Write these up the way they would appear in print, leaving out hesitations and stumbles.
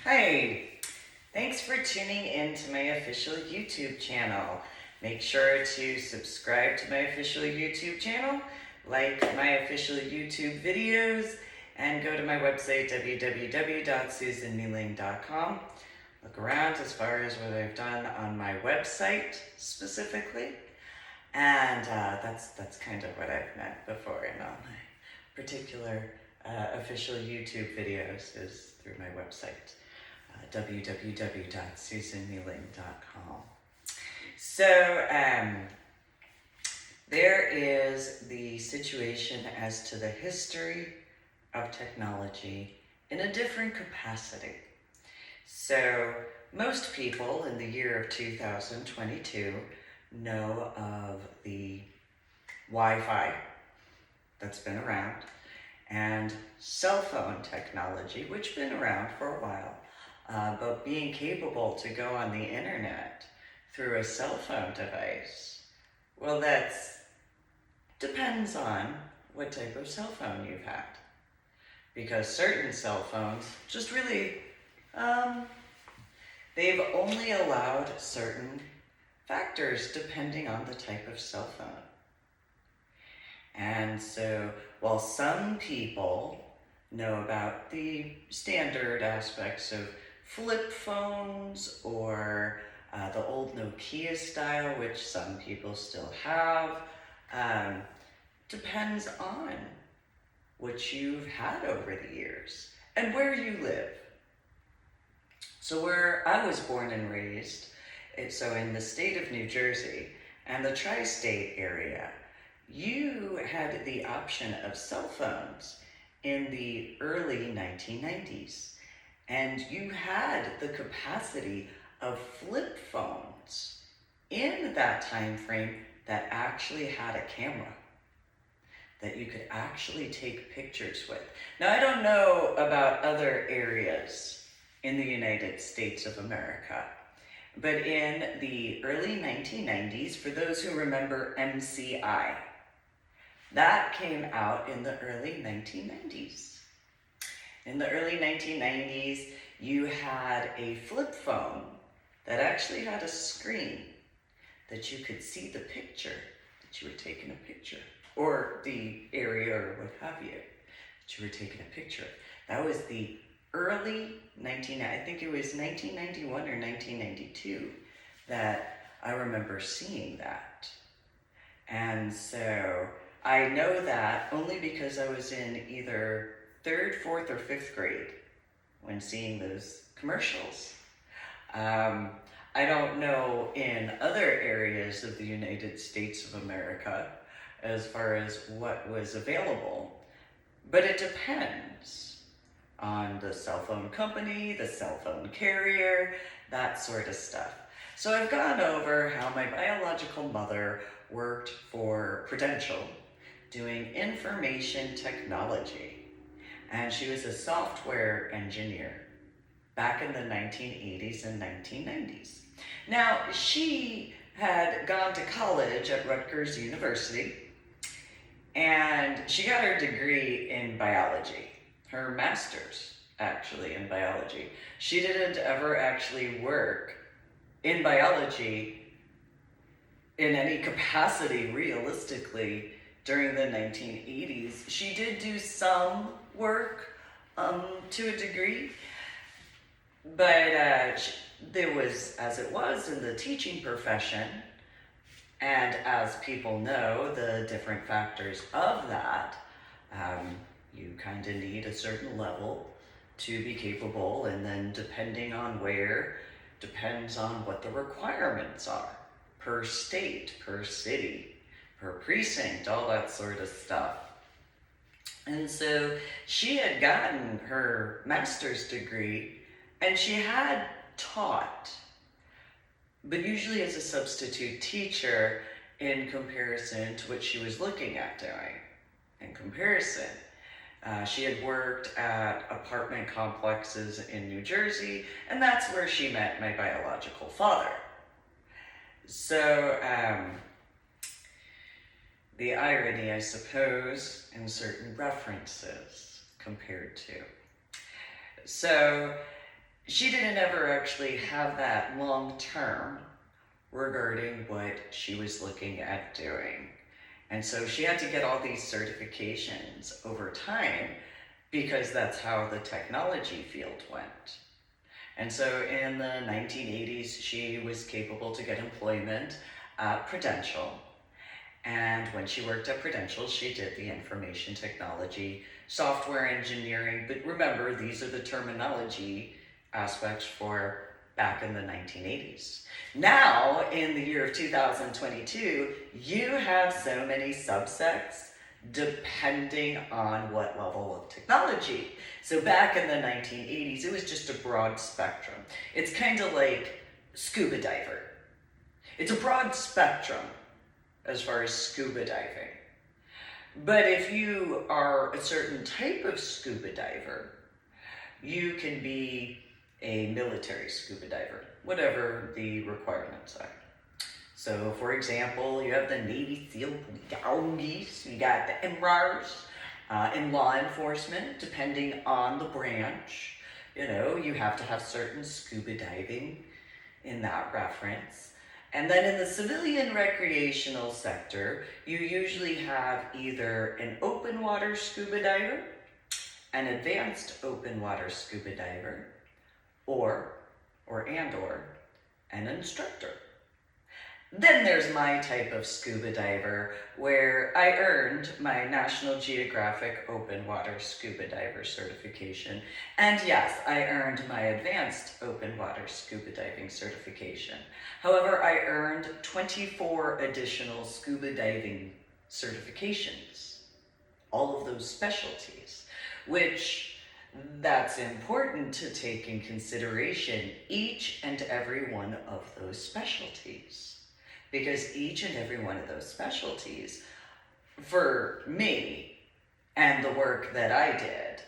Hi, thanks for tuning in to my official YouTube channel. Make sure to subscribe to my official YouTube channel, like my official YouTube videos, and go to my website www.susanmealing.com. Look around as far as what I've done on my website specifically, and that's kind of what I've meant before in all my particular official YouTube videos is through my website. www.susanmealing.com. So there is the situation as to the history of technology in a different capacity. So most people in the year of 2022 know of the Wi-Fi that's been around and cell phone technology, which has been around for a while. But being capable to go on the internet through a cell phone device, well, depends on what type of cell phone you've had. Because certain cell phones just really, they've only allowed certain factors depending on the type of cell phone. And so while some people know about the standard aspects of flip phones or the old Nokia style, which some people still have, depends on what you've had over the years and where you live. So where I was born and raised, so in the state of New Jersey and the tri-state area, you had the option of cell phones in the early 1990s. And you had the capacity of flip phones in that time frame that actually had a camera that you could actually take pictures with. Now, I don't know about other areas in the United States of America, but in the early 1990s, for those who remember MCI, that came out in the early 1990s. In the early 1990s, you had a flip phone that actually had a screen that you could see the picture that you were taking a picture, or the area or what have you, that you were taking a picture of. That was the early I think it was 1991 or 1992 that I remember seeing that. And so I know that only because I was in either 3rd, 4th, or 5th grade when seeing those commercials. I don't know in other areas of the United States of America as far as what was available, but it depends on the cell phone company, the cell phone carrier, that sort of stuff. So I've gone over how my biological mother worked for Prudential doing information technology. And she was a software engineer back in the 1980s and 1990s. Now, she had gone to college at Rutgers University, and she got her degree in biology, her master's actually in biology. She didn't ever actually work in biology in any capacity realistically during the 1980s. She did do some work to a degree, but there was, as it was in the teaching profession, and as people know, the different factors of that, you kind of need a certain level to be capable, and then depending on where, depends on what the requirements are per state, per city, per precinct, all that sort of stuff. And so she had gotten her master's degree and she had taught, but usually as a substitute teacher in comparison to what she was looking at doing. In comparison, she had worked at apartment complexes in New Jersey, and that's where she met my biological father. So, the irony, I suppose, in certain references compared to. So she didn't ever actually have that long term regarding what she was looking at doing. And so she had to get all these certifications over time because that's how the technology field went. And so in the 1980s, she was capable to get employment at Prudential. And when she worked at Prudential, she did the information technology, software engineering. But remember, these are the terminology aspects for back in the 1980s. Now, in the year of 2022, you have so many subsects depending on what level of technology. So back in the 1980s, it was just a broad spectrum. It's kind of like scuba diver. It's a broad spectrum as far as scuba diving. But if you are a certain type of scuba diver, you can be a military scuba diver, whatever the requirements are. So, for example, you have the Navy SEAL Police, you got the MRARs in law enforcement, depending on the branch. You know, you have to have certain scuba diving in that reference. And then in the civilian recreational sector, you usually have either an open water scuba diver, an advanced open water scuba diver, or an instructor. Then there's my type of scuba diver, where I earned my National Geographic Open Water Scuba Diver certification. And yes, I earned my Advanced Open Water Scuba Diving certification. However, I earned 24 additional scuba diving certifications, all of those specialties, which that's important to take in consideration each and every one of those specialties. Because each and every one of those specialties, for me and the work that I did,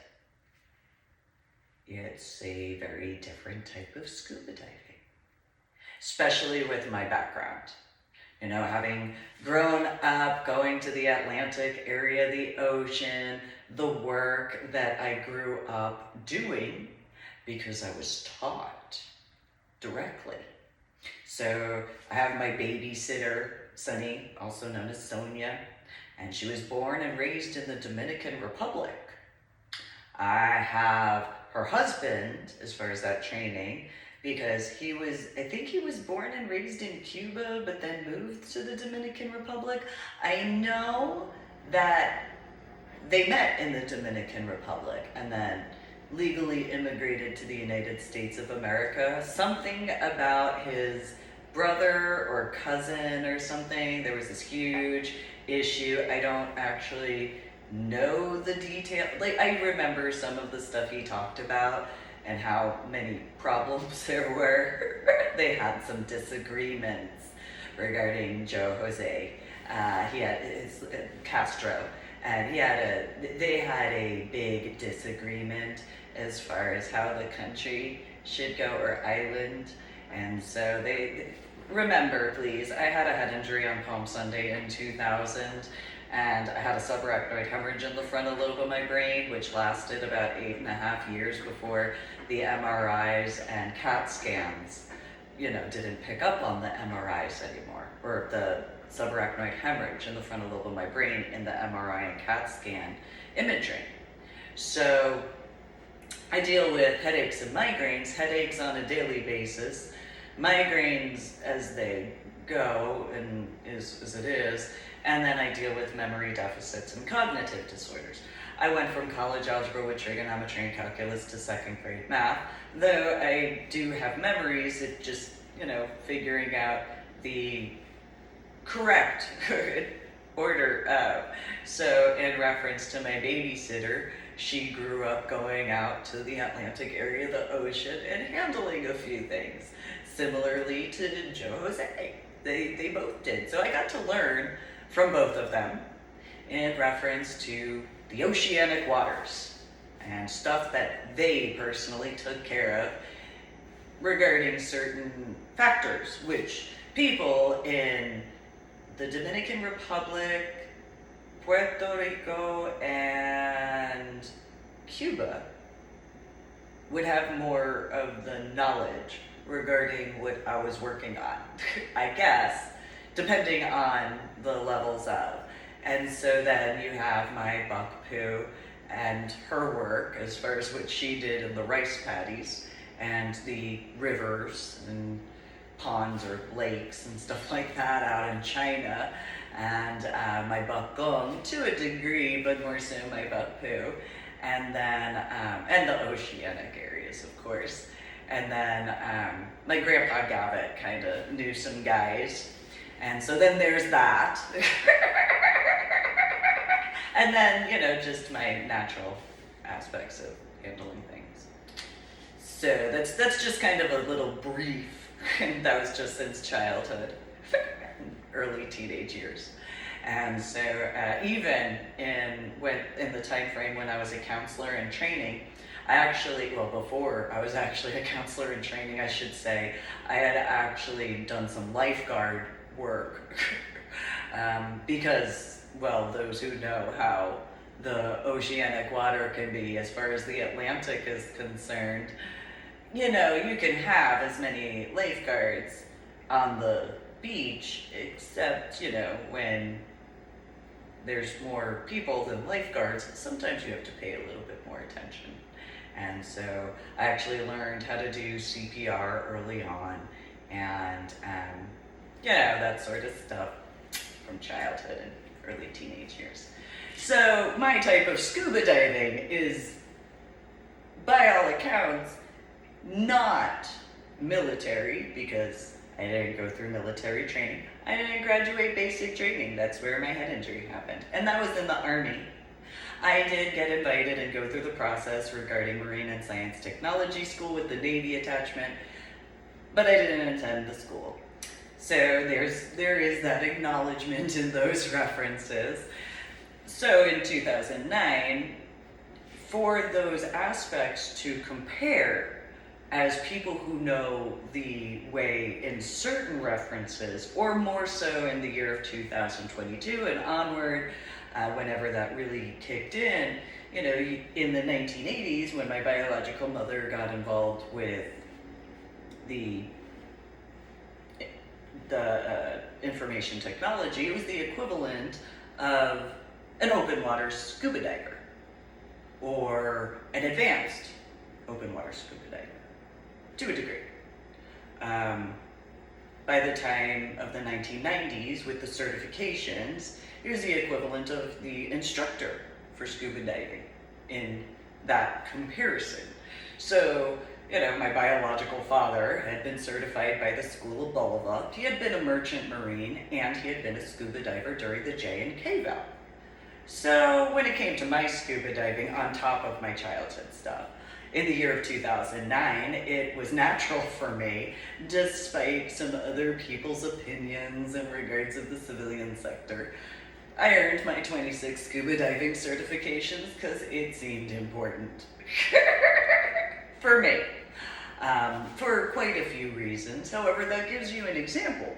it's a very different type of scuba diving. Especially with my background. You know, having grown up going to the Atlantic area, the ocean, the work that I grew up doing because I was taught directly. So I have my babysitter, Sunny, also known as Sonia, and she was born and raised in the Dominican Republic. I have her husband, as far as that training, because I think he was born and raised in Cuba, but then moved to the Dominican Republic. I know that they met in the Dominican Republic and then legally immigrated to the United States of America. Something about his brother or cousin or something, there was this huge issue. I don't actually know the detail. Like, I remember some of the stuff he talked about and how many problems there were. They had some disagreements regarding Joe Jose. He had his Castro, and they had a big disagreement as far as how the country should go, or island. And so remember, please, I had a head injury on Palm Sunday in 2000, and I had a subarachnoid hemorrhage in the frontal lobe of my brain, which lasted about 8.5 years before the MRIs and CAT scans, didn't pick up on the MRIs anymore, or the subarachnoid hemorrhage in the frontal lobe of my brain in the MRI and CAT scan imaging. So I deal with headaches and migraines, headaches on a daily basis, migraines as they go and as it is, and then I deal with memory deficits and cognitive disorders. I went from college algebra with trigonometry and calculus to second grade math, though I do have memories, it just, figuring out the correct order of. So in reference to my babysitter, she grew up going out to the Atlantic area, the ocean, and handling a few things. Similarly to Joe Jose, they both did. So I got to learn from both of them in reference to the oceanic waters and stuff that they personally took care of regarding certain factors, which people in the Dominican Republic, Puerto Rico, and Cuba would have more of the knowledge regarding what I was working on, I guess, depending on the levels of. And so then you have my buck poo and her work as far as what she did in the rice paddies and the rivers and ponds or lakes and stuff like that out in China, and my buck gong to a degree, but more so my buck poo, and then and the oceanic areas, of course. And then my grandpa Gavitt kind of knew some guys, and so then there's that. And then, you know, just my natural aspects of handling things. So that's just kind of a little brief, and that was just since childhood, early teenage years. And so even in the time frame when I was a counselor in training, before I was actually a counselor in training, I should say, I had actually done some lifeguard work because, well, those who know how the oceanic water can be as far as the Atlantic is concerned, you know, you can have as many lifeguards on the beach, except, you know, when there's more people than lifeguards, sometimes you have to pay a little bit more attention. And so I actually learned how to do CPR early on, and you know, that sort of stuff from childhood and early teenage years. So my type of scuba diving is, by all accounts, not military, because I didn't go through military training. I didn't graduate basic training. That's where my head injury happened. And that was in the Army. I did get invited and go through the process regarding Marine and Science Technology School with the Navy attachment, but I didn't attend the school. So there is that acknowledgement in those references. So in 2009, for those aspects to compare as people who know the way in certain references, or more so in the year of 2022 and onward, whenever that really kicked in, you know, in the 1980s, when my biological mother got involved with the information technology, it was the equivalent of an open water scuba diver, or an advanced open water scuba diver, to a degree. By the time of the 1990s, with the certifications, it was the equivalent of the instructor for scuba diving in that comparison. So, you know, my biological father had been certified by the School of Bolivar. He had been a merchant marine, and he had been a scuba diver during the J&K vow. So when it came to my scuba diving, on top of my childhood stuff, in the year of 2009, it was natural for me, despite some other people's opinions in regards of the civilian sector. I earned my 26 scuba diving certifications because it seemed important for me, for quite a few reasons. However, that gives you an example.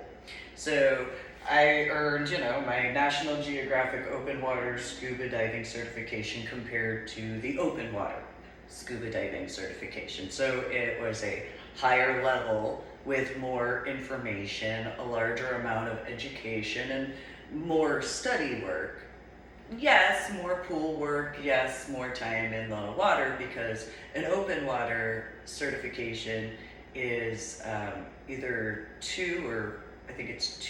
So I earned, you know, my National Geographic open water scuba diving certification compared to the open water scuba diving certification. So it was a higher level with more information, a larger amount of education, and more study work. Yes, more pool work, yes, more time in the water, because an open water certification is either two, or I think it's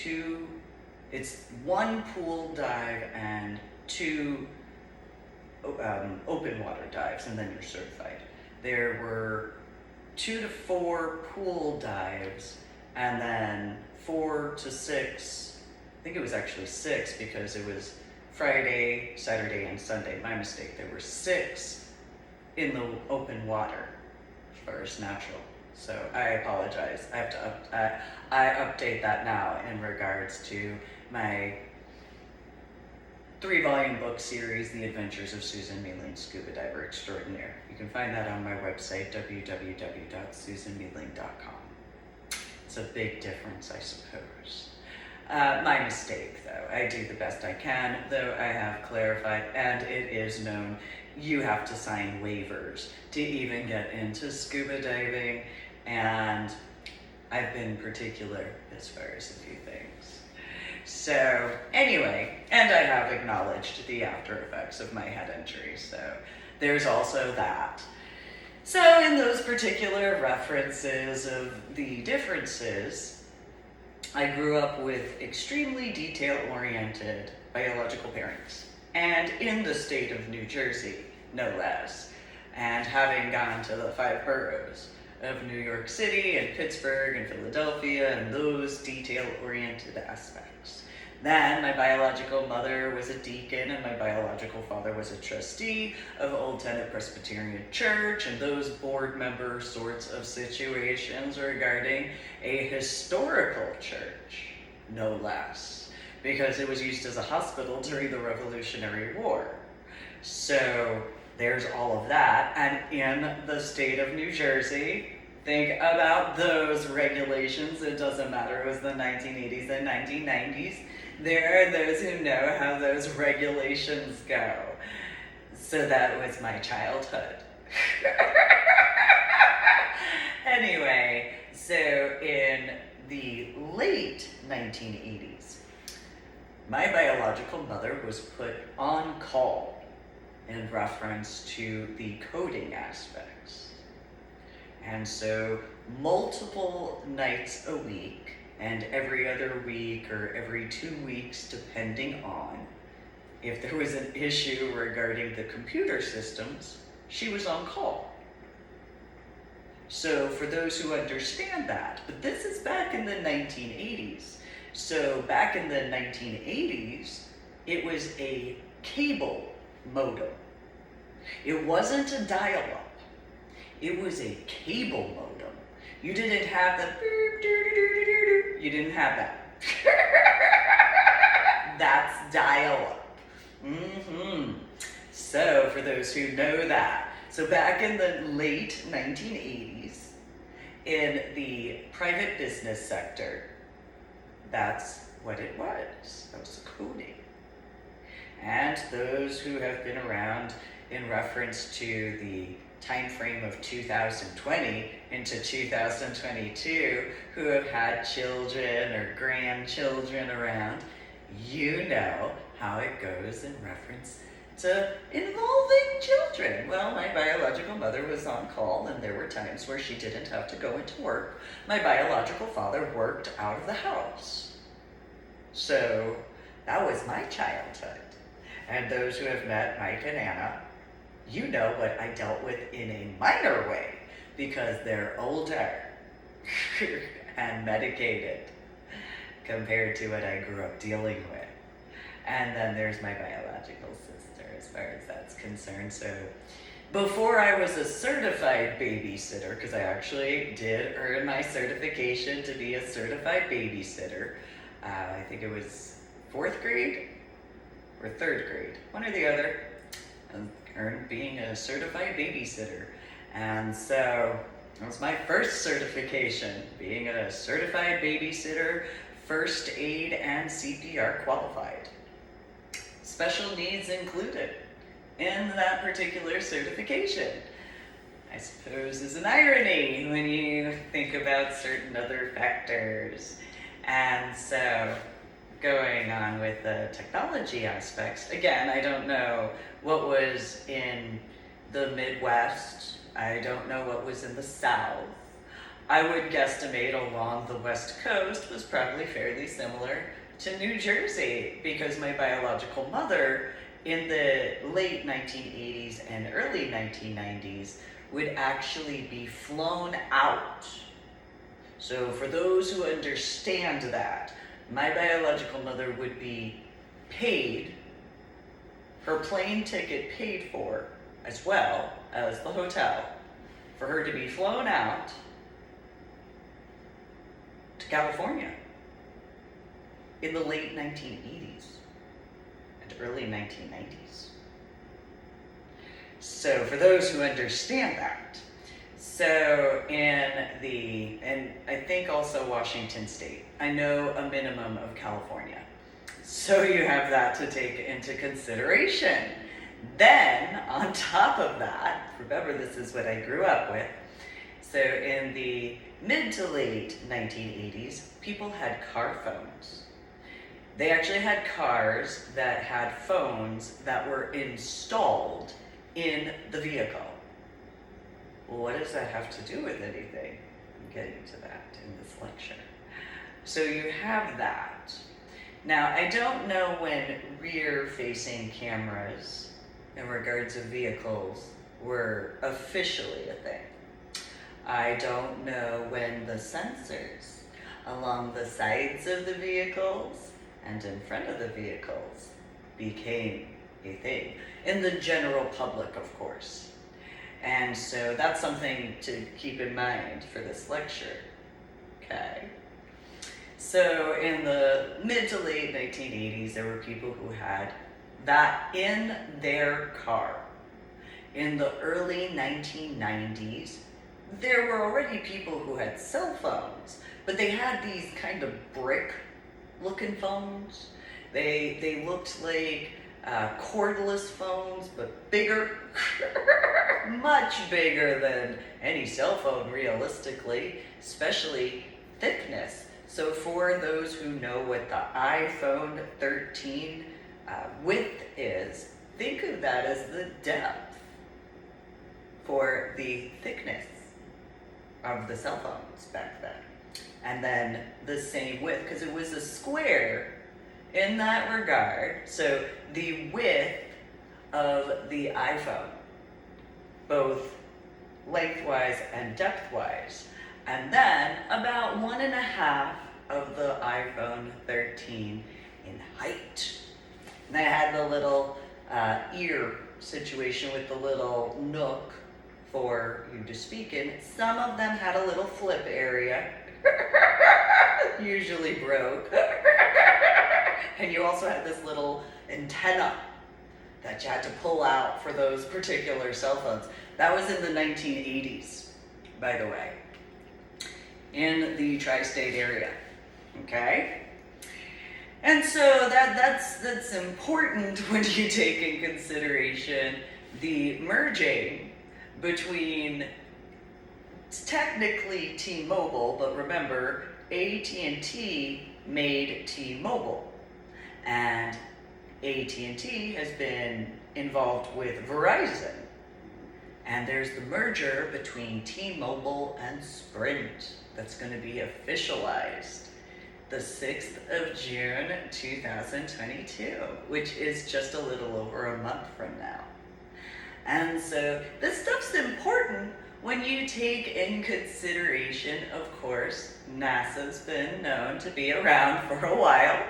one pool dive and two open water dives, and then you're certified. There were 2 to 4 pool dives, and then 4 to 6, I think it was actually 6, because it was Friday, Saturday, and Sunday. My mistake. There were 6 in the open water as far as natural. So I apologize. I have to I update that now in regards to my 3-volume book series, The Adventures of Susan Mealing, Scuba Diver Extraordinaire. You can find that on my website, www.susanmealing.com. It's a big difference, I suppose. My mistake, though. I do the best I can, though I have clarified, and it is known you have to sign waivers to even get into scuba diving, and I've been particular as far as a few things. So anyway, and I have acknowledged the after effects of my head injury, so there's also that. So in those particular references of the differences, I grew up with extremely detail-oriented biological parents, and in the state of New Jersey, no less, and having gone to the 5 boroughs of New York City and Pittsburgh and Philadelphia and those detail-oriented aspects. Then my biological mother was a deacon and my biological father was a trustee of Old Tenet Presbyterian Church, and those board member sorts of situations regarding a historical church, no less, because it was used as a hospital during the Revolutionary War. So there's all of that, and in the state of New Jersey, think about those regulations. It doesn't matter, it was the 1980s and 1990s. There are those who know how those regulations go. So that was my childhood. Anyway, so in the late 1980s, my biological mother was put on call in reference to the coding aspects. And so multiple nights a week, and every other week or every 2 weeks, depending on if there was an issue regarding the computer systems, she was on call. So for those who understand that, but this is back in the 1980s. So back in the 1980s, it was a cable modem. It wasn't a dial-up. It was a cable modem. You didn't have the boop, doo-doo-doo-doo-doo. You didn't have that. That's dial-up. So for those who know that, so back in the late 1980s, in the private business sector, that's what it was. That was coding. And those who have been around in reference to the time frame of 2020 into 2022, who have had children or grandchildren around, you know how it goes in reference to involving children. Well, my biological mother was on call, and there were times where she didn't have to go into work. My biological father worked out of the house. So that was my childhood. And those who have met Mike and Anna, you know what I dealt with in a minor way, because they're older and medicated compared to what I grew up dealing with. And then there's my biological sister as far as that's concerned. So before I was a certified babysitter, because I actually did earn my certification to be a certified babysitter, I think it was 4th grade or 3rd grade, one or the other, earned being a certified babysitter. And so that was my first certification, being a certified babysitter, first aid and CPR qualified. Special needs included in that particular certification. I suppose is an irony when you think about certain other factors. And so going on with the technology aspects, again, I don't know what was in the Midwest. I don't know what was in the South. I would guesstimate along the West Coast was probably fairly similar to New Jersey, because my biological mother in the late 1980s and early 1990s would actually be flown out. So for those who understand that, my biological mother would be paid, her plane ticket paid for, as well as the hotel, for her to be flown out to California in the late 1980s and early 1990s. So for those who understand that, so and I think also Washington State, I know a minimum of California. So you have that to take into consideration. Then, on top of that, remember this is what I grew up with, so in the mid to late 1980s, people had car phones. They actually had cars that had phones that were installed in the vehicle. Well, what does that have to do with anything? I'm getting to that in this lecture. So you have that. Now, I don't know when rear-facing cameras in regards to vehicles were officially a thing. I don't know when the sensors along the sides of the vehicles and in front of the vehicles became a thing. In the general public, of course. And so that's something to keep in mind for this lecture. Okay? So in the mid to late 1980s, there were people who had that in their car. In the early 1990s, there were already people who had cell phones, but they had these kind of brick-looking phones. They looked like cordless phones, but bigger, much bigger than any cell phone realistically, especially thickness. So for those who know what the iPhone 13 width is, think of that as the depth for the thickness of the cell phones back then. And then the same width, because it was a square in that regard. So the width of the iPhone, both lengthwise and depthwise, and then about 1.5 of the iPhone 13 in height. And I had the little ear situation with the little nook for you to speak in. Some of them had a little flip area, usually broke. And you also had this little antenna that you had to pull out for those particular cell phones. That was in the 1980s, by the way, in the tri-state area, okay? And so that's important when you take in consideration the merging between technically T-Mobile, but remember, AT&T made T-Mobile, and AT&T has been involved with Verizon, and there's the merger between T-Mobile and Sprint that's going to be officialized the 6th of June 2022, which is just a little over a month from now. And so this stuff's important when you take in consideration, of course, NASA's been known to be around for a while.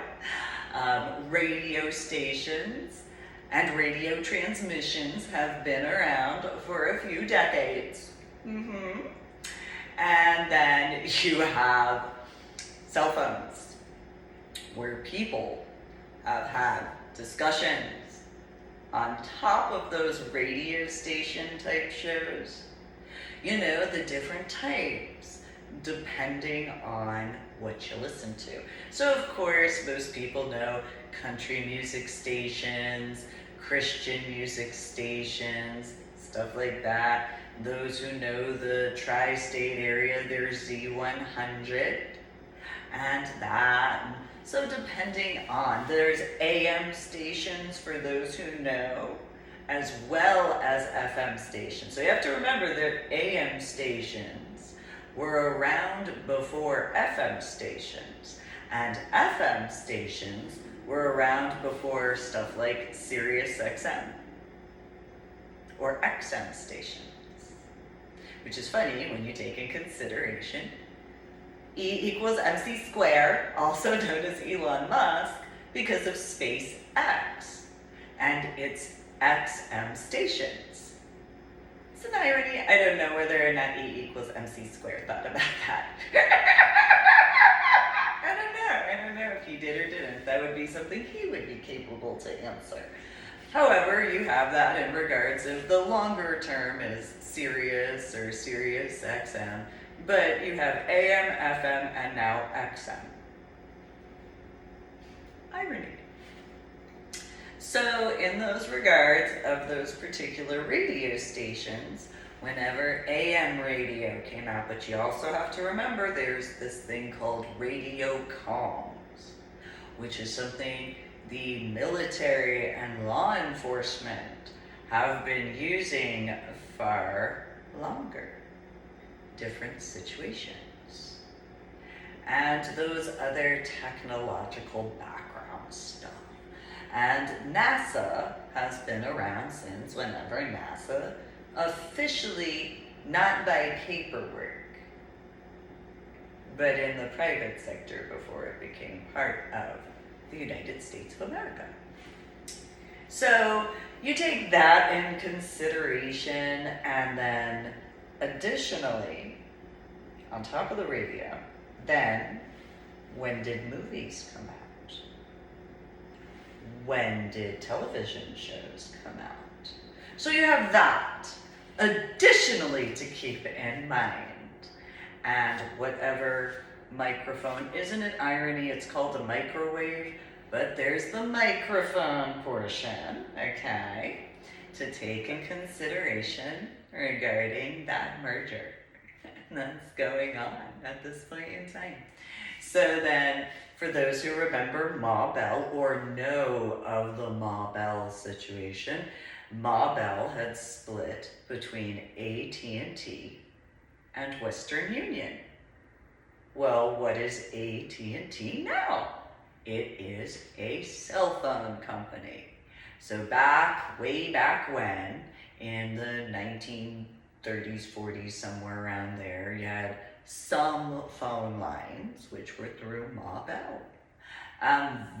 Radio stations and radio transmissions have been around for a few decades. And then you have cell phones, where people have had discussions on top of those radio station type shows. You know, the different types, depending on what you listen to. So of course, most people know country music stations, Christian music stations, stuff like that. Those who know the tri-state area, there's Z100 and that. So depending on, there's AM stations for those who know, as well as FM stations. So you have to remember that AM stations were around before FM stations, and FM stations were around before stuff like Sirius XM or XM stations, which is funny when you take in consideration E = MC squared, also known as Elon Musk, because of SpaceX and its XM stations. It's an irony. I don't know whether or not E = MC squared thought about that. I don't know if he did or didn't. That would be something he would be capable to answer. However, you have that in regards of the longer term is Sirius or Sirius XM, but you have AM, FM, and now XM. Irony. So in those regards of those particular radio stations, whenever AM radio came out, but you also have to remember there's this thing called radio comms, which is something the military and law enforcement have been using far longer. Different situations. And those other technological background stuff. And NASA has been around since whenever NASA officially, not by paperwork, but in the private sector before it became part of the United States of America. So you take that in consideration, and then additionally, on top of the radio, then when did movies come out? When did television shows come out? So you have that additionally to keep in mind. And whatever microphone, isn't it irony? It's called a microwave, but there's the microphone portion, okay, to take in consideration regarding that merger that's going on at this point in time. So then, for those who remember Ma Bell or know of the Ma Bell situation, Ma Bell had split between AT&T and Western Union. Well, what is AT&T now? It is a cell phone company. So way back when, in the 1930s, 40s, somewhere around there, you had some phone lines, which were through Ma Bell.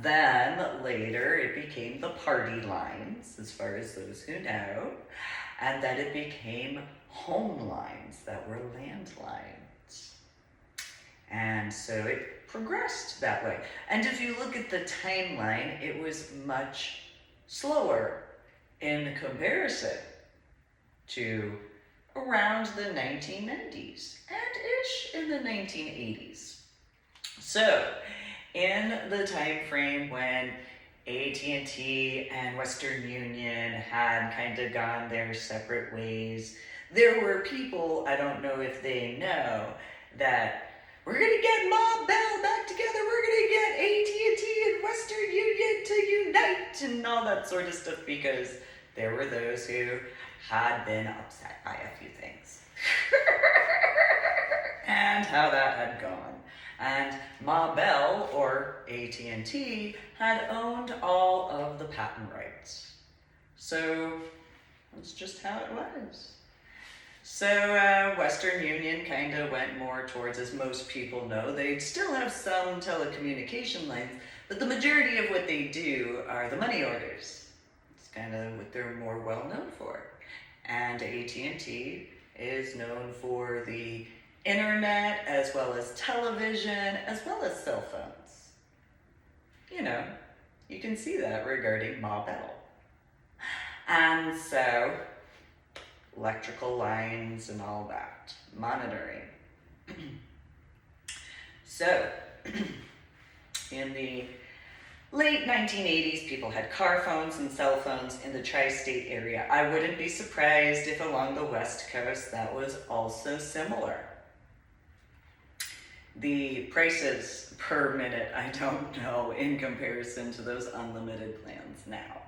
Then later it became the party lines, as far as those who know, and then it became home lines that were landlines. And so it progressed that way. And if you look at the timeline, it was much slower in comparison to around the 1990s and ish in the 1980s. So in the time frame when AT&T and Western Union had kind of gone their separate ways, there were people, I don't know if they know, that we're going to get Ma Bell back together, we're going to get AT&T and Western Union to unite and all that sort of stuff, because there were those who had been upset by a few things. And how that had gone. And Ma Bell, or AT&T, had owned all of the patent rights. So that's just how it was. So Western Union kind of went more towards, as most people know, they still have some telecommunication lines, but the majority of what they do are the money orders. It's kind of what they're more well known for. And AT&T is known for the internet, as well as television, as well as cell phones. You know, you can see that regarding Ma Bell. And so, electrical lines and all that, monitoring. So, in the late 1980s, people had car phones and cell phones in the tri-state area. I wouldn't be surprised if along the West Coast that was also similar. The prices per minute, I don't know, in comparison to those unlimited plans now.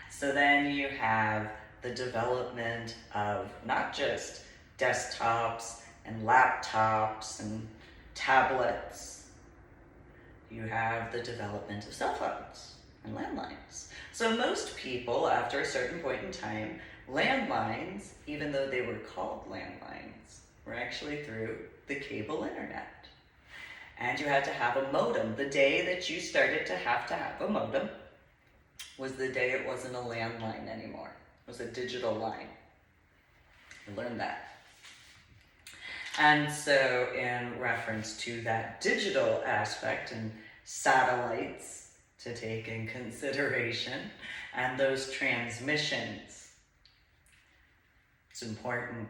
So then you have the development of not just desktops and laptops and tablets. You have the development of cell phones and landlines. So most people, after a certain point in time, landlines, even though they were called landlines, were actually through the cable internet. And you had to have a modem. The day that you started to have a modem was the day it wasn't a landline anymore. It was a digital line. I learned that. And so in reference to that digital aspect and satellites to take in consideration and those transmissions, it's important.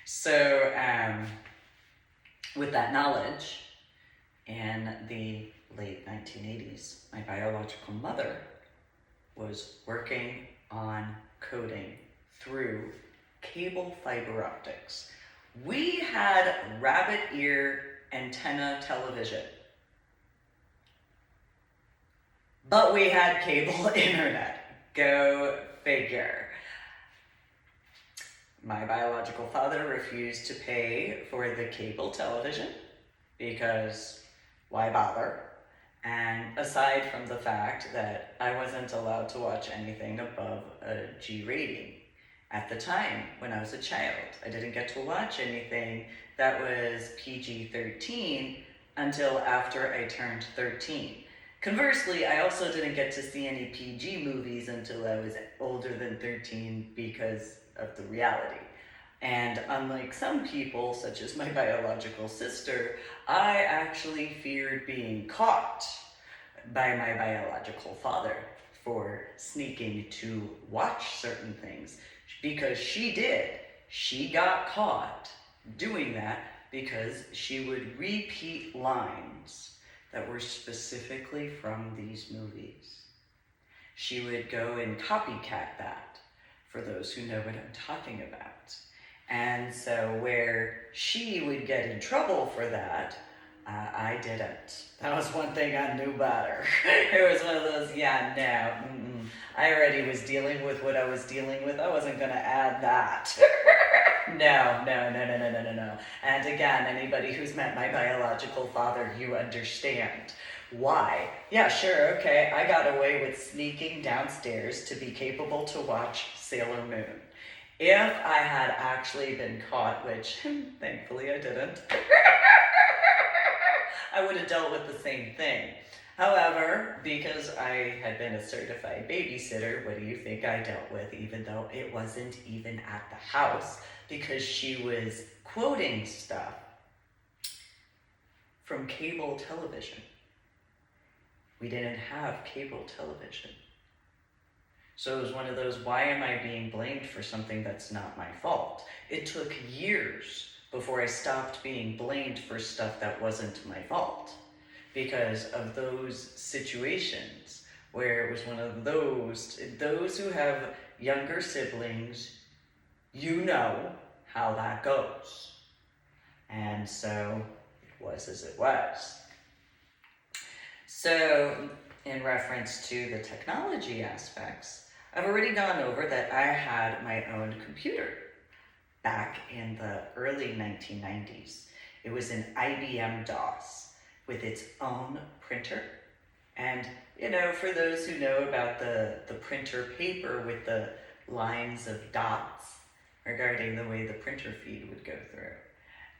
So with that knowledge, in the late 1980s, my biological mother was working on coding through cable fiber optics. We had rabbit ear antenna television, but we had cable internet. Go figure. My biological father refused to pay for the cable television because why bother? And aside from the fact that I wasn't allowed to watch anything above a G rating at the time when I was a child, I didn't get to watch anything that was PG-13 until after I turned 13. Conversely, I also didn't get to see any PG movies until I was older than 13 because of the reality. And unlike some people, such as my biological sister, I actually feared being caught by my biological father for sneaking to watch certain things, because she did. She got caught doing that because she would repeat lines that were specifically from these movies. She would go and copycat that, for those who know what I'm talking about. And so where she would get in trouble for that, I didn't. That was one thing I knew about her. It was one of those, I already was dealing with what I was dealing with. I wasn't going to add that. No. And again, anybody who's met my biological father, you understand. Why? Yeah, sure, okay, I got away with sneaking downstairs to be capable to watch Sailor Moon. If I had actually been caught, which thankfully I didn't, I would have dealt with the same thing. However, because I had been a certified babysitter, what do you think I dealt with, even though it wasn't even at the house, because she was quoting stuff from cable television. We didn't have cable television. So it was one of those, why am I being blamed for something that's not my fault? It took years before I stopped being blamed for stuff that wasn't my fault, because of those situations where it was one of those who have younger siblings, you know how that goes. And so it was as it was. So in reference to the technology aspects, I've already gone over that I had my own computer back in the early 1990s. It was an IBM DOS with its own printer. And, for those who know about the printer paper with the lines of dots regarding the way the printer feed would go through.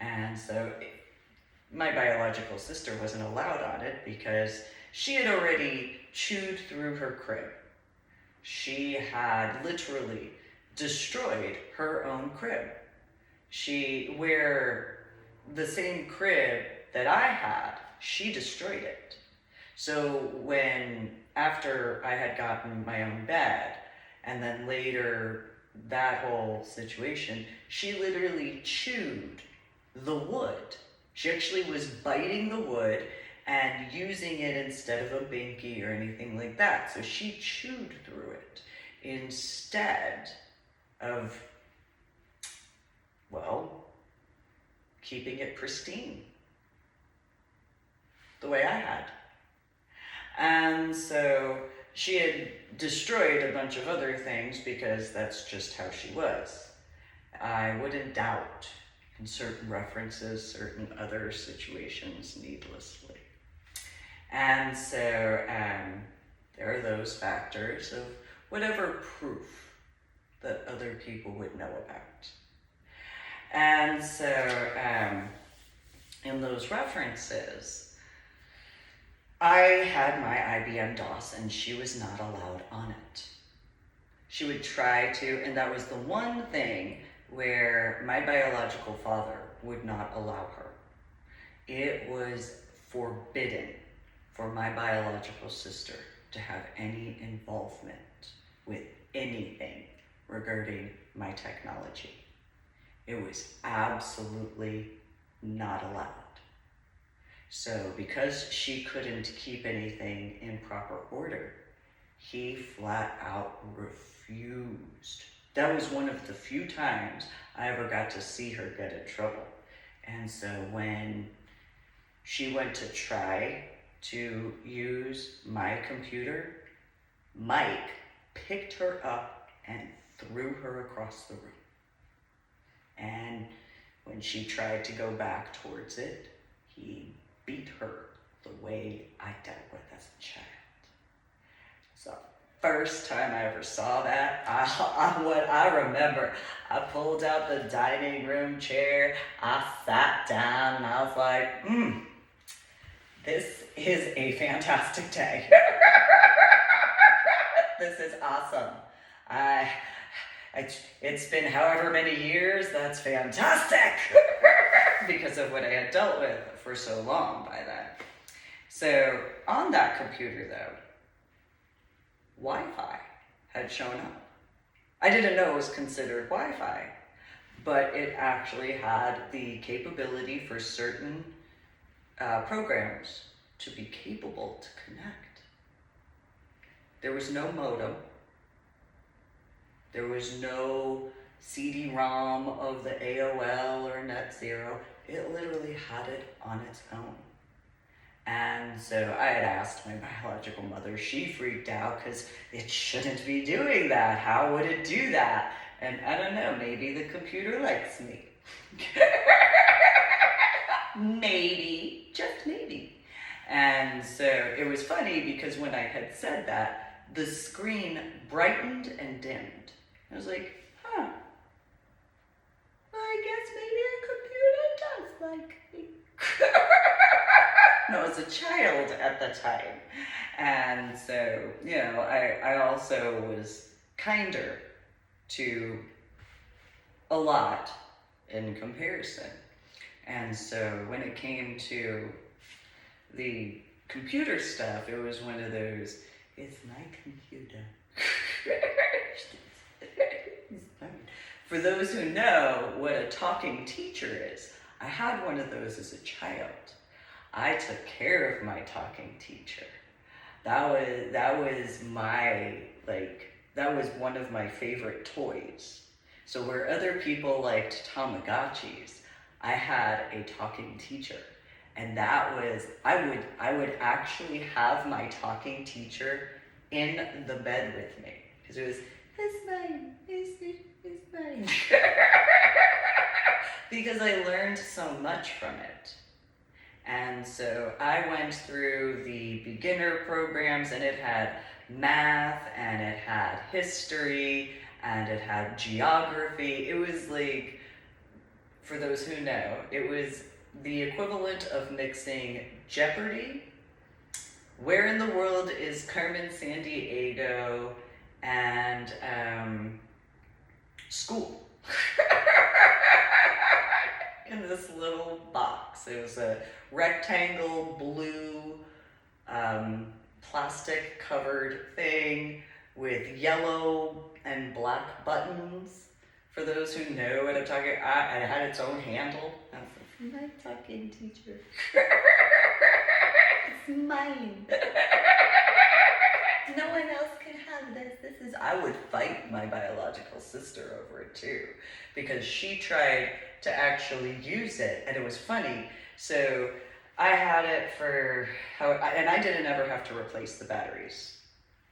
And so my biological sister wasn't allowed on it because she had already chewed through her crib. She had literally destroyed her own crib. Where the same crib that I had, she destroyed it. So after I had gotten my own bed, and then later that whole situation, she literally chewed the wood. She actually was biting the wood and using it instead of a binky or anything like that. So she chewed through it instead of, keeping it pristine the way I had. And so she had destroyed a bunch of other things because that's just how she was. I wouldn't doubt in certain references, certain other situations needlessly. And so there are those factors of whatever proof that other people would know about. And so in those references, I had my IBM DOS and she was not allowed on it. She would try to, and that was the one thing where my biological father would not allow her. It was forbidden for my biological sister to have any involvement with anything regarding my technology. It was absolutely not allowed. So because she couldn't keep anything in proper order, he flat out refused. That was one of the few times I ever got to see her get in trouble. And so when she went to try to use my computer, Mike picked her up and threw her across the room. And when she tried to go back towards it, he beat her the way I dealt with as a child. So, first time I ever saw that, what I remember, I pulled out the dining room chair, I sat down, and I was like, this is a fantastic day. This is awesome. It's been however many years, that's fantastic, because of what I had dealt with for so long by then. So on that computer though, Wi-Fi had shown up. I didn't know it was considered Wi-Fi, but it actually had the capability for certain programs to be capable to connect. There was no modem. There was no CD-ROM of the AOL or NetZero. It literally had it on its own. And so I had asked my biological mother, she freaked out because it shouldn't be doing that. How would it do that? And I don't know, maybe the computer likes me. Maybe, just maybe. And so it was funny because when I had said that, the screen brightened and dimmed. I was like, well, I guess maybe a computer does like me. I was a child at the time. And so, I also was kinder to a lot in comparison. And so when it came to the computer stuff, it was one of those, it's my computer. For those who know what a talking teacher is, I had one of those as a child. I took care of my talking teacher. That was one of my favorite toys. So where other people liked Tamagotchis, I had a talking teacher. And that was, I would actually have my talking teacher in the bed with me. Because it was, it's mine, it's mine. Because I learned so much from it. And so I went through the beginner programs, and it had math, and it had history, and it had geography. It was like, for those who know, it was the equivalent of mixing Jeopardy, Where in the World is Carmen Sandiego, and School. In this little box. It was a rectangle blue plastic covered thing with yellow and black buttons. For those who know what I'm talking about, it had its own handle. I was like, my talking teacher. It's mine. No one else can have this. I would fight my biological sister over it too, because she tried to actually use it, and it was funny. So I had it and I didn't ever have to replace the batteries.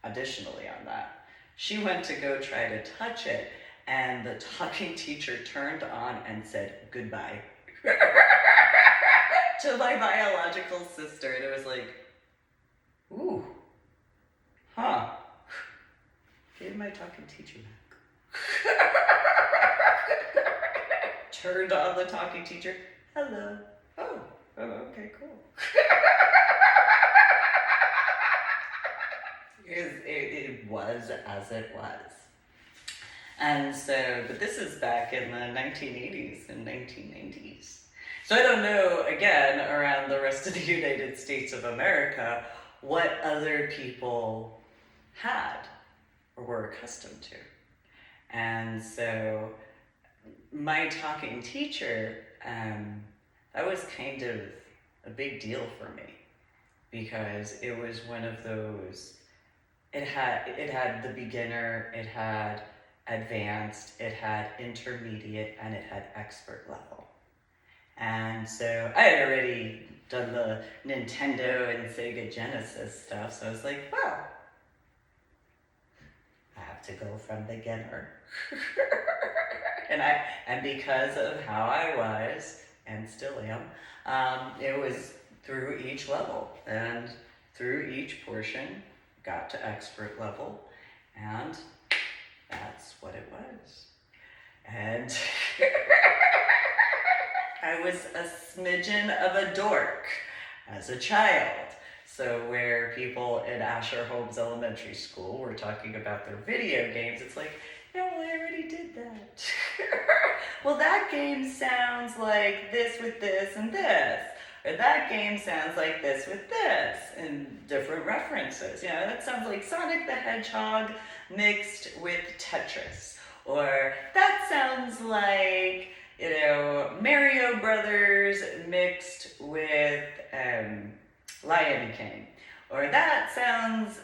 Additionally on that, she went to go try to touch it, and the talking teacher turned on and said goodbye to my biological sister, and it was like, ooh, huh. Gave my talking teacher back. Turned on the talking teacher. Hello. Oh, okay, cool. It was as it was. And so, but this is back in the 1980s and 1990s. So I don't know, again, around the rest of the United States of America, what other people had or were accustomed to. And so my talking teacher, that was kind of a big deal for me, because it was one of those it had the beginner, it had advanced, it had intermediate, and it had expert level. And so I had already done the Nintendo and Sega Genesis stuff, so I was like, well, I have to go from beginner. and because of how I was and still am, it was through each level and through each portion, got to expert level, and that's what it was. And I was a smidgen of a dork as a child. So where people in Asher Holmes Elementary School were talking about their video games, it's like, yeah, well, I already did that. Well, that game sounds like this with this and this. Or that game sounds like this with this, and different references. You know, that sounds like Sonic the Hedgehog mixed with Tetris. Or that sounds like, you know, Mario Brothers mixed with Lion King. Or that sounds,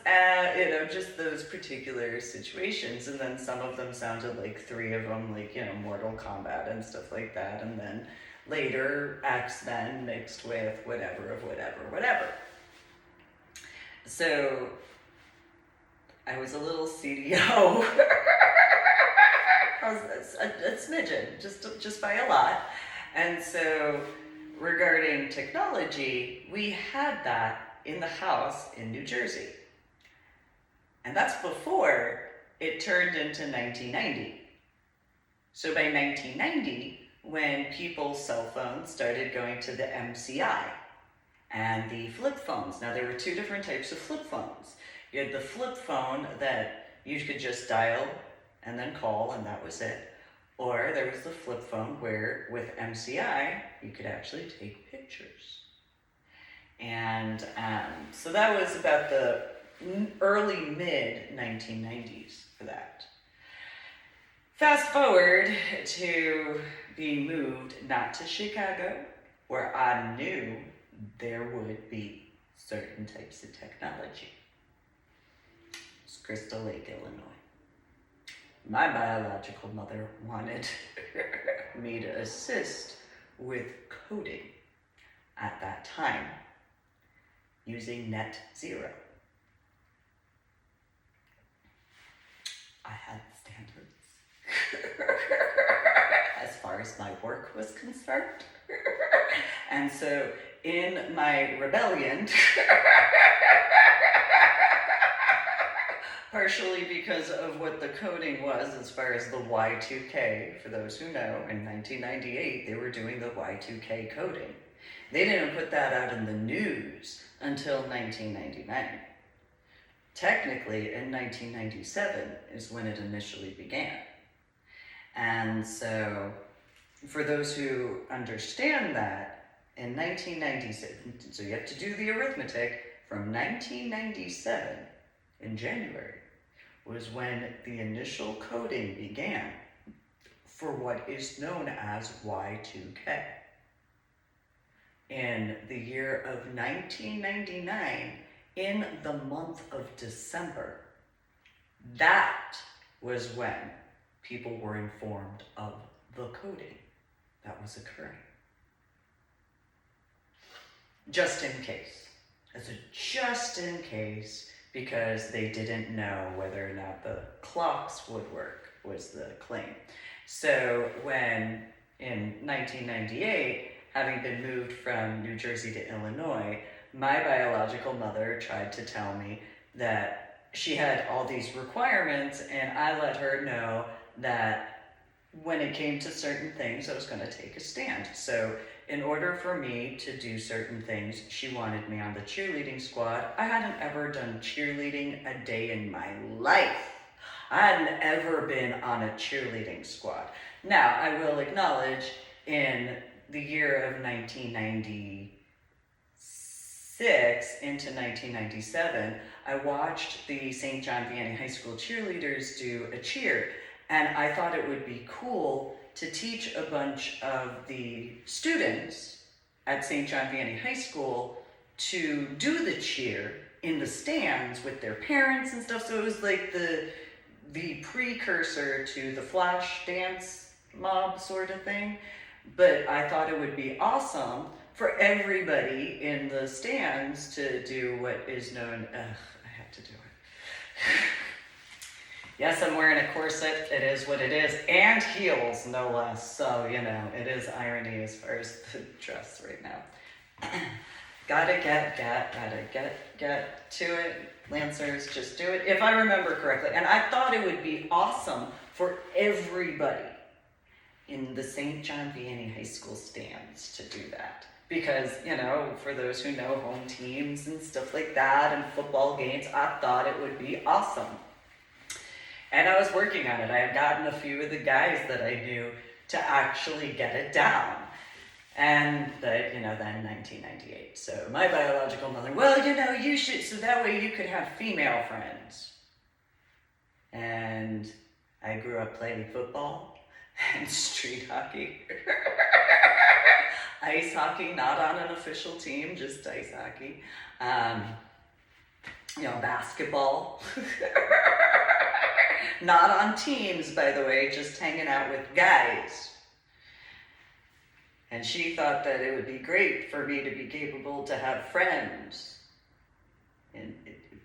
you know, just those particular situations. And then some of them sounded like three of them, like, you know, Mortal Kombat and stuff like that. And then later, X-Men mixed with whatever of whatever. So, I was a little CDO. I was a smidgen, just by a lot. And so, regarding technology, we had that in the house in New Jersey. And that's before it turned into 1990. So by 1990, when people's cell phones started going to the MCI and the flip phones. Now there were two different types of flip phones. You had the flip phone that you could just dial and then call and that was it. Or there was the flip phone where with MCI, you could actually take pictures. And so that was about the early mid-1990s for that. Fast forward to being moved not to Chicago, where I knew there would be certain types of technology. It's Crystal Lake, Illinois. My biological mother wanted me to assist with coding at that time using Net Zero. I had standards as far as my work was concerned. And so in my rebellion, partially because of what the coding was as far as the Y2K, for those who know, in 1998 they were doing the Y2K coding. They didn't put that out in the news until 1999. Technically, in 1997 is when it initially began. And so, for those who understand that, in 1997, so you have to do the arithmetic, from 1997, in January, was when the initial coding began for what is known as Y2K. In the year of 1999, in the month of December, that was when people were informed of the coding that was occurring. Just in case. As a just in case, because they didn't know whether or not the clocks would work, was the claim. So when, in 1998, having been moved from New Jersey to Illinois, my biological mother tried to tell me that she had all these requirements, and I let her know that when it came to certain things, I was going to take a stand. So in order for me to do certain things, she wanted me on the cheerleading squad. I hadn't ever done cheerleading a day in my life. I hadn't ever been on a cheerleading squad. Now, I will acknowledge in the year of 1996 into 1997, I watched the St. John Vianney High School cheerleaders do a cheer, and I thought it would be cool to teach a bunch of the students at St. John Vianney High School to do the cheer in the stands with their parents and stuff. So it was like the precursor to the flash dance mob sort of thing. But I thought it would be awesome for everybody in the stands to do what is known, I have to do it. Yes, I'm wearing a corset, it is what it is, and heels, no less. So, you know, it is irony as far as the dress right now. Gotta get to it. Lancers, just do it. If I remember correctly. And I thought it would be awesome for everybody in the St. John Vianney High School stands to do that. Because, you know, for those who know home teams and stuff like that and football games, I thought it would be awesome. And I was working on it. I had gotten a few of the guys that I knew to actually get it down. And that, you know, then 1998. So my biological mother, well, you know, you should, so that way you could have female friends. And I grew up playing football and street hockey. Ice hockey, not on an official team, just ice hockey. You know, basketball. Not on teams, by the way, just hanging out with guys. And she thought that it would be great for me to be capable to have friends. And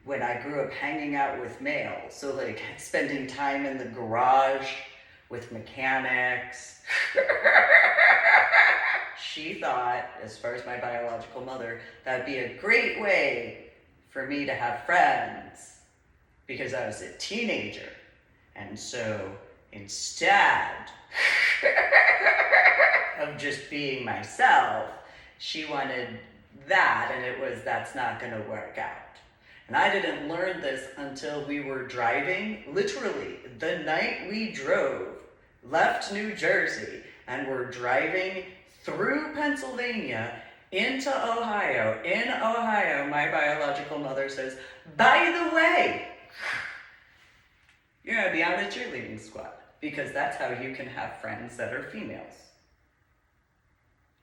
when I grew up hanging out with males, so like spending time in the garage with mechanics. She thought, as far as my biological mother, that'd be a great way for me to have friends because I was a teenager. And so instead of just being myself, she wanted that, and it was, that's not going to work out. And I didn't learn this until we were driving, literally, the night we drove, left New Jersey, and were driving through Pennsylvania into Ohio. In Ohio, my biological mother says, by the way, you're going to be on the cheerleading squad, because that's how you can have friends that are females.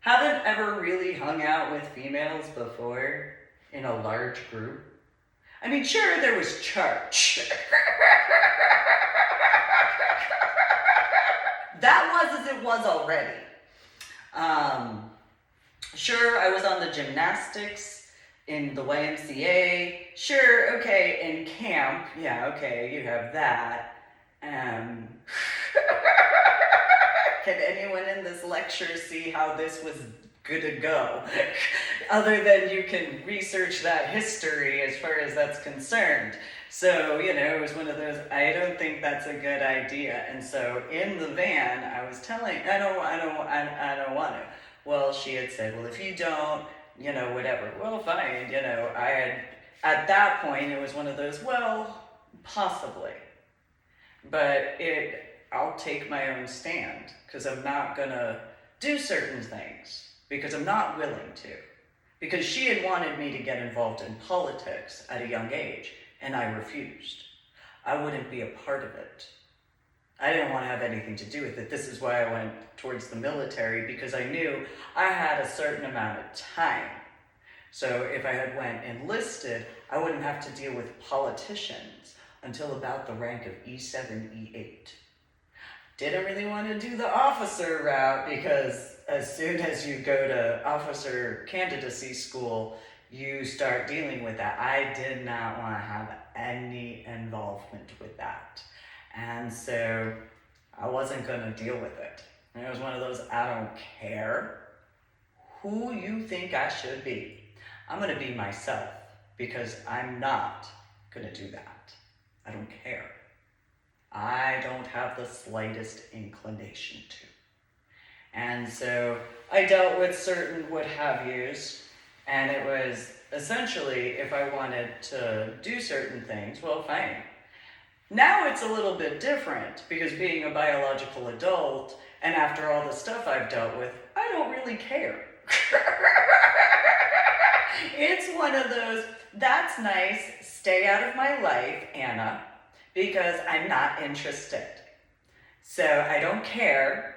Haven't ever really hung out with females before in a large group. I mean, sure, there was church. That was as it was already. Sure, I was on the gymnastics in the YMCA. Sure, okay, in camp. Yeah, okay, you have that. Can anyone in this lecture see how this was gonna go? Other than you can research that history as far as that's concerned. So, you know, it was one of those, I don't think that's a good idea. And so in the van, I was telling, I don't want to. Well, she had said, well, if you don't, you know, whatever. Well, fine, you know, I had, at that point, it was one of those, well, possibly. But I'll take my own stand, because I'm not gonna do certain things, because I'm not willing to. Because she had wanted me to get involved in politics at a young age, and I refused. I wouldn't be a part of it. I didn't want to have anything to do with it. This is why I went towards the military, because I knew I had a certain amount of time. So if I had went enlisted, I wouldn't have to deal with politicians until about the rank of E7, E8. Didn't really want to do the officer route, because as soon as you go to officer candidacy school, you start dealing with that. I did not want to have any involvement with that. And so I wasn't going to deal with it. And it was one of those, I don't care who you think I should be. I'm going to be myself, because I'm not going to do that. I don't care. I don't have the slightest inclination to. And so I dealt with certain what have yous, and it was essentially, if I wanted to do certain things, well, fine. Now it's a little bit different, because being a biological adult, and after all the stuff I've dealt with, I don't really care. It's one of those, that's nice, stay out of my life, Anna, because I'm not interested. So I don't care,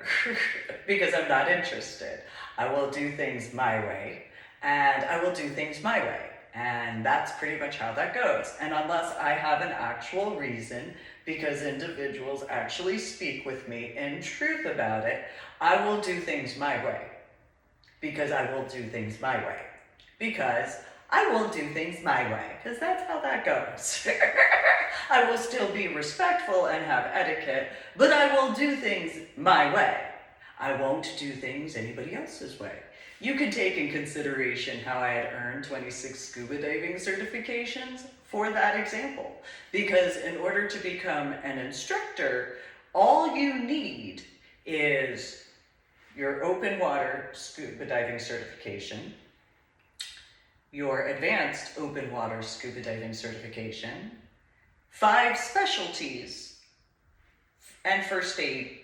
because I'm not interested. I will do things my way, and I will do things my way. And that's pretty much how that goes. And unless I have an actual reason, because individuals actually speak with me in truth about it, I will do things my way. Because I will do things my way. Because I will do things my way. Because that's how that goes. I will still be respectful and have etiquette, but I will do things my way. I won't do things anybody else's way. You can take in consideration how I had earned 26 scuba diving certifications for that example. Because in order to become an instructor, all you need is your open water scuba diving certification, your advanced open water scuba diving certification, 5 specialties, and first aid,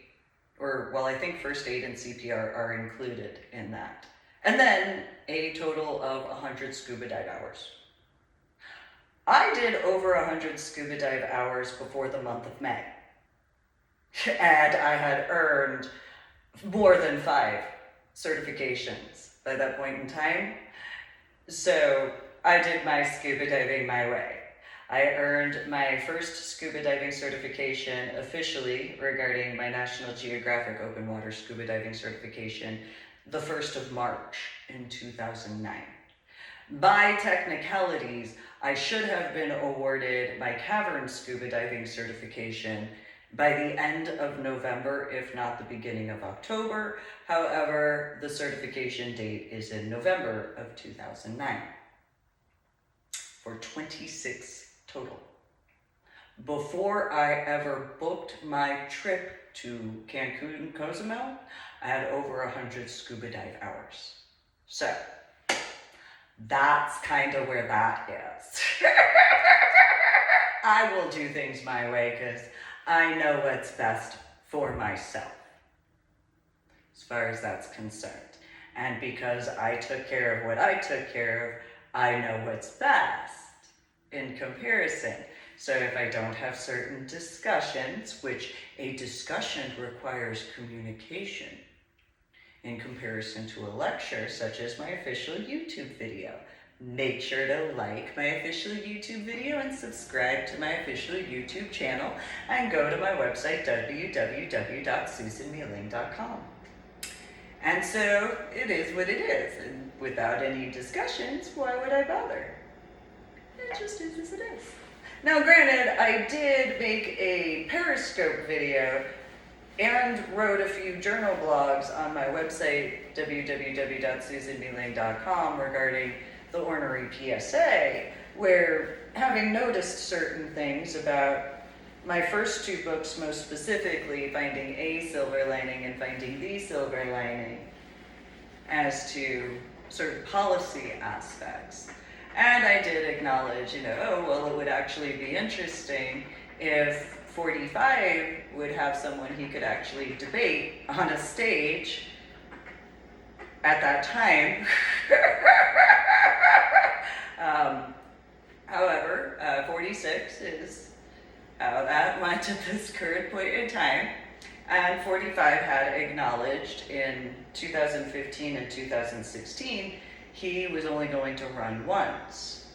I think first aid and CPR are included in that. And then a total of 100 scuba dive hours. I did over 100 scuba dive hours before the month of May. And I had earned more than 5 certifications by that point in time. So I did my scuba diving my way. I earned my first scuba diving certification officially regarding my National Geographic Open Water Scuba Diving certification the 1st of March in 2009. By technicalities, I should have been awarded my cavern scuba diving certification by the end of November, if not the beginning of October. However, the certification date is in November of 2009 for 26 total. Before I ever booked my trip to Cancun and Cozumel, I had over 100 scuba dive hours. So that's kind of where that is. I will do things my way because I know what's best for myself, as far as that's concerned. And because I took care of what I took care of, I know what's best in comparison. So if I don't have certain discussions, which a discussion requires communication, in comparison to a lecture, such as my official YouTube video. Make sure to like my official YouTube video and subscribe to my official YouTube channel, and go to my website, www.susanmealing.com. And so it is what it is, and without any discussions, why would I bother? It just is as it is. Now granted, I did make a Periscope video and wrote a few journal blogs on my website, www.susanmealing.com, regarding the ornery PSA, where, having noticed certain things about my first 2 books, most specifically Finding a Silver Lining and Finding the Silver Lining, as to certain policy aspects. And I did acknowledge, it would actually be interesting if 45 would have someone he could actually debate on a stage at that time. However, 46 is how that went at this current point in time. And 45 had acknowledged in 2015 and 2016 he was only going to run once.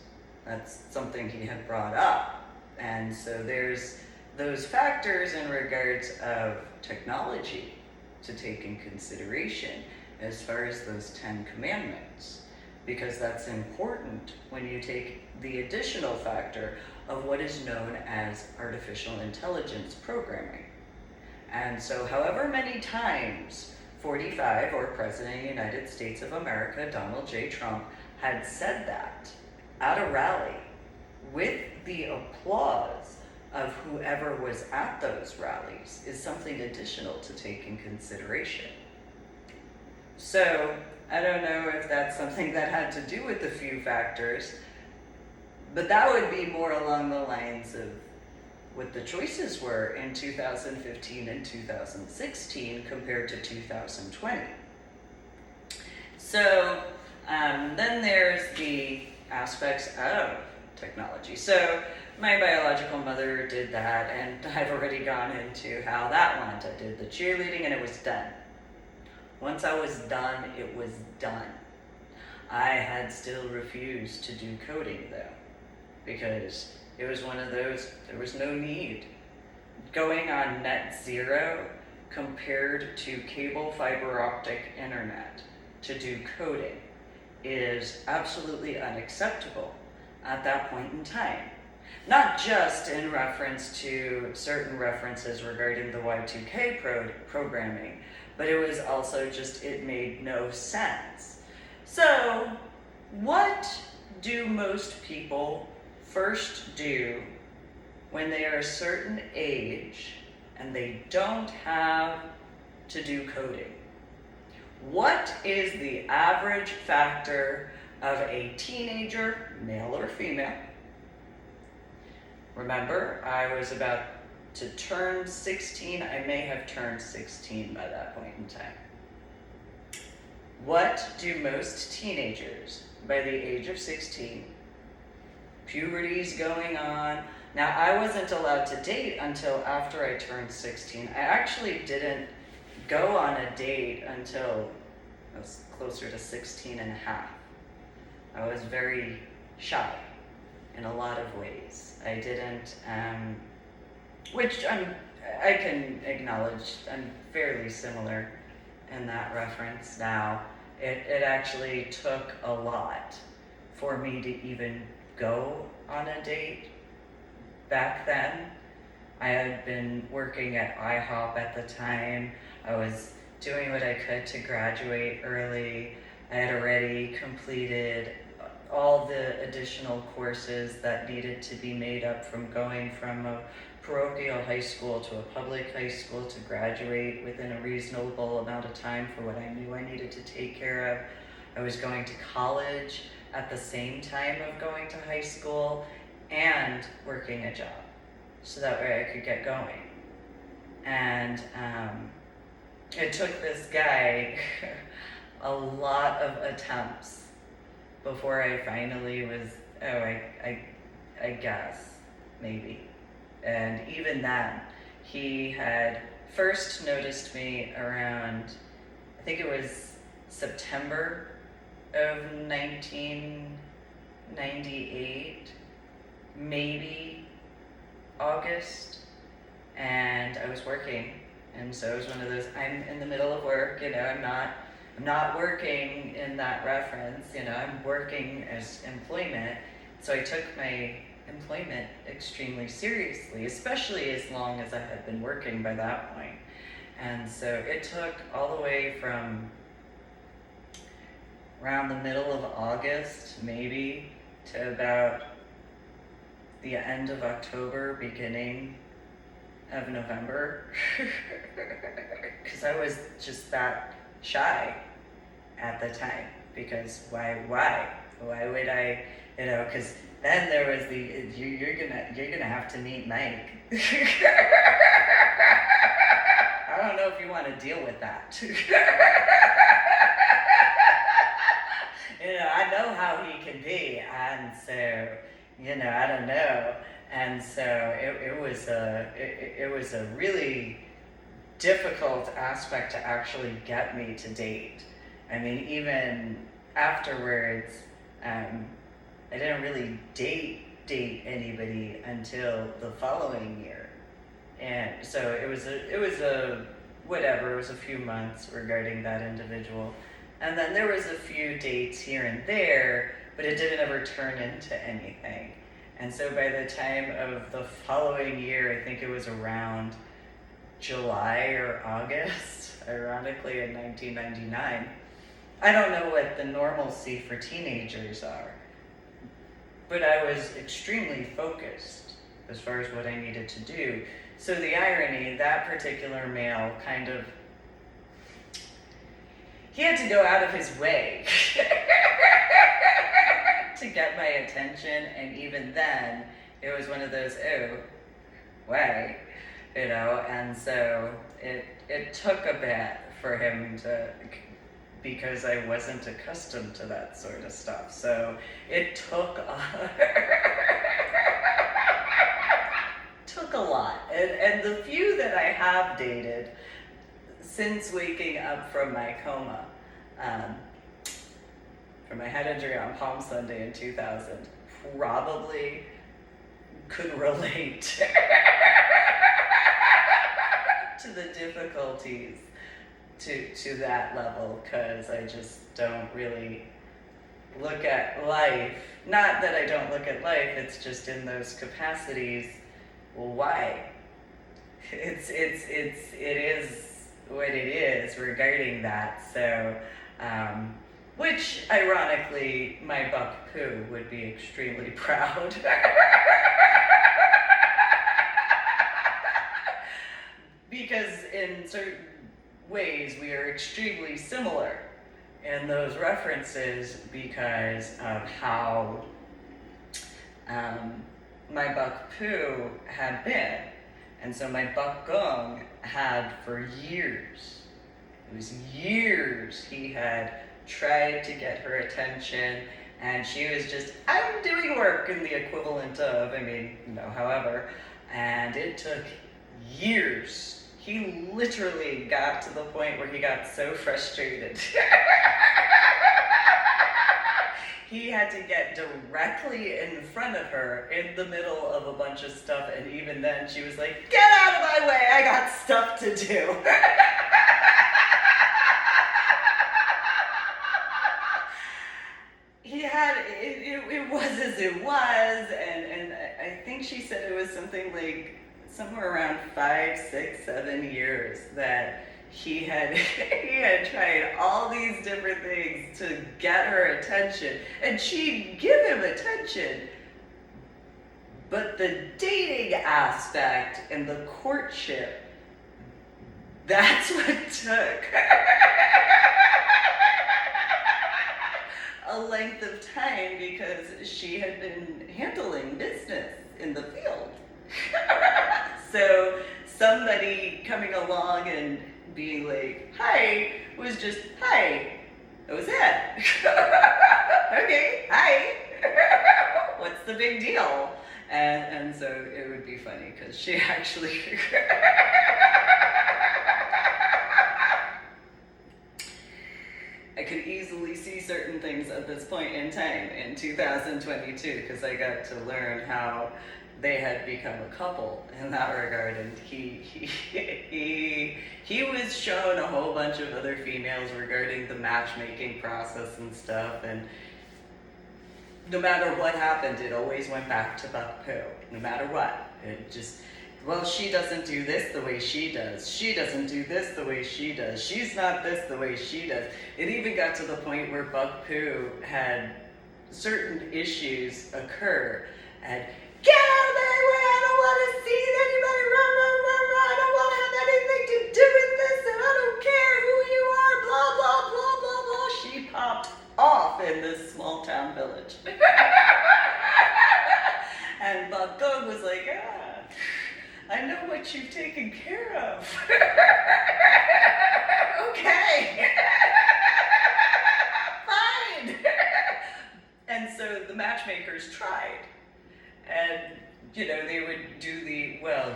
That's something he had brought up. And so there's those factors in regards of technology to take in consideration as far as those 10 commandments, because that's important when you take the additional factor of what is known as artificial intelligence programming. And so however many times 45, or President of the United States of America, Donald J. Trump, had said that at a rally with the applause of whoever was at those rallies is something additional to take in consideration. So I don't know if that's something that had to do with the few factors, but that would be more along the lines of what the choices were in 2015 and 2016 compared to 2020. So then there's the aspects of technology. So my biological mother did that, and I've already gone into how that went. I did the cheerleading and it was done. Once I was done, it was done. I had still refused to do coding though, because it was one of those, there was no need. Going on net zero compared to cable fiber optic internet to do coding is absolutely unacceptable at that point in time. Not just in reference to certain references regarding the Y2K programming, but it was also just, it made no sense. So, what do most people first do when they are a certain age and they don't have to do coding? What is the average factor of a teenager, male or female? Remember, I was about to turn 16. I may have turned 16 by that point in time. What do most teenagers by the age of 16, puberty's going on. Now, I wasn't allowed to date until after I turned 16. I actually didn't go on a date until I was closer to 16 and a half. I was very shy in a lot of ways. I didn't, which I can acknowledge I'm fairly similar in that reference now. It actually took a lot for me to even go on a date back then. I had been working at IHOP at the time. I was doing what I could to graduate early. I had already completed all the additional courses that needed to be made up from going from a parochial high school to a public high school to graduate within a reasonable amount of time for what I knew I needed to take care of. I was going to college at the same time of going to high school and working a job, so that way I could get going. And it took this guy a lot of attempts before I finally was, I guess, maybe. And even then, he had first noticed me around, I think it was September of 1998, maybe August, and I was working. And so it was one of those, I'm in the middle of work, I'm not working in that reference, I'm working as employment. So I took my employment extremely seriously, especially as long as I had been working by that point. And so it took all the way from around the middle of August, maybe, to about the end of October, beginning of November, because I was just that shy at the time. Because why would I, because then there was the, you're gonna have to meet Mike. I don't know if you want to deal with that. I know how he can be, and so, I don't know. And so it was a really difficult aspect to actually get me to date. I mean, even afterwards, I didn't really date anybody until the following year. And so it was a few months regarding that individual. And then there was a few dates here and there, but it didn't ever turn into anything. And so by the time of the following year, I think it was around July or August, ironically, in 1999. I don't know what the normalcy for teenagers are, but I was extremely focused as far as what I needed to do. So the irony, that particular male he had to go out of his way to get my attention, and even then, it was one of those, why, and so it took a bit for him to, because I wasn't accustomed to that sort of stuff, so it took took a lot, and the few that I have dated since waking up from my coma, from my head injury on Palm Sunday in 2000 probably could relate to the difficulties to that level, because I just don't really look at life. Not that I don't look at life, it's just in those capacities. Well, why? It is what it is regarding that. So, which ironically, my buck Pooh would be extremely proud. Because in certain ways we are extremely similar in those references, because of how my buck Pooh had been. And so my buck Gung had for years, it was years, he had tried to get her attention, and she was just, I'm doing work in the equivalent of, however, and it took years. He literally got to the point where he got so frustrated. He had to get directly in front of her in the middle of a bunch of stuff, and even then she was like, get out of my way, I got stuff to do. He had, it was as it was, and I think she said it was something like, somewhere around 5, 6, 7 years that he had tried all these different things to get her attention, and she'd give him attention, but the dating aspect and the courtship, that's what took a length of time, because she had been handling business in the field. So somebody coming along and being like, hi, was just, hi, that was it. Okay, hi, what's the big deal? And so it would be funny, because she actually I could easily see certain things at this point in time in 2022, because I got to learn how they had become a couple in that regard, and he was shown a whole bunch of other females regarding the matchmaking process and stuff, and no matter what happened, it always went back to Buck Pooh. No matter what, it just, well, she doesn't do this the way she does. She doesn't do this the way she does. She's not this the way she does. It even got to the point where Buck Pooh had certain issues occur, and get out of my way, I don't want to see anybody, run, run, run, run, I don't want to have anything to do with this, and I don't care who you are, blah, blah, blah, blah, blah. She popped off in this small town village. And Buck Gung was like, I know what you've taken care of. Okay. Fine. And so the matchmakers tried. And, they would do the, well,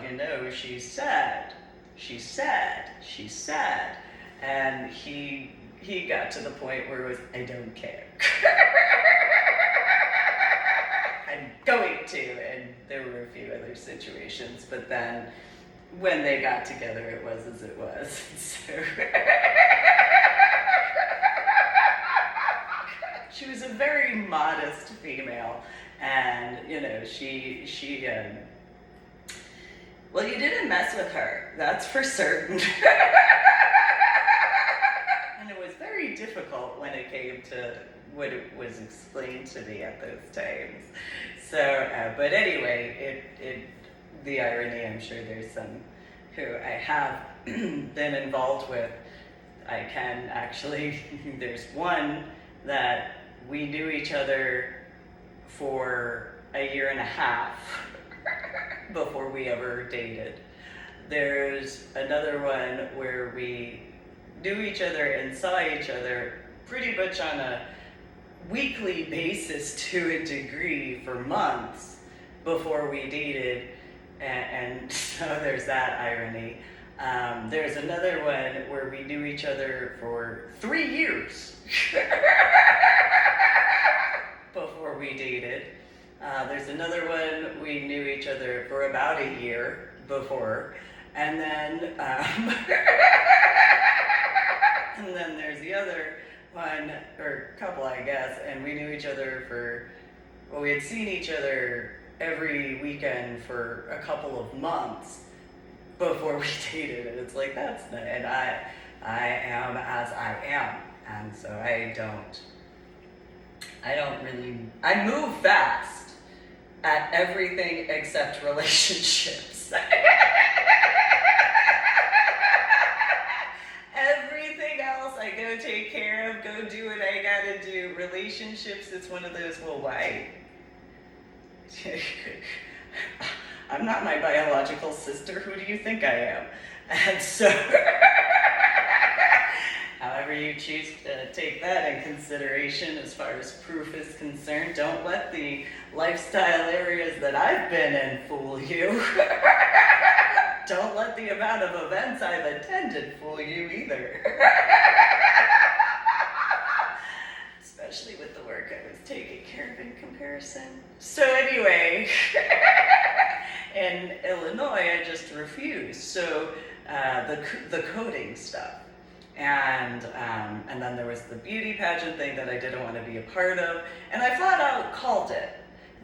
she's sad. She's sad. She's sad. And he got to the point where it was, I don't care. I'm going to. And there were a few other situations, but then when they got together, it was as it was. So she was a very modest female. And, she well, you didn't mess with her, that's for certain. And it was very difficult when it came to what it was explained to me at those times. So, but anyway, the irony, I'm sure there's some who I have been involved with. I can actually, there's one that we knew each other for a year and a half before we ever dated. There's another one where we knew each other and saw each other pretty much on a weekly basis to a degree for months before we dated, and so there's that irony. There's another one where we knew each other for 3 years. There's another one, we knew each other for about a year before. And then, and then there's the other one, or couple, I guess, and we knew each other for, well, we had seen each other every weekend for a couple of months before we dated, and it's like, that's not, and I am as I am, and so I move fast at everything except relationships. Everything else I go take care of, go do what I gotta do. Relationships, it's one of those, well, why? I'm not my biological sister, who do you think I am? And so, however you choose to take that in consideration as far as proof is concerned, don't let the lifestyle areas that I've been in fool you. Don't let the amount of events I've attended fool you either. Especially with the work I was taking care of in comparison. So anyway, in Illinois, I just refused. So the coding stuff. And then there was the beauty pageant thing that I didn't want to be a part of. And I flat out called it.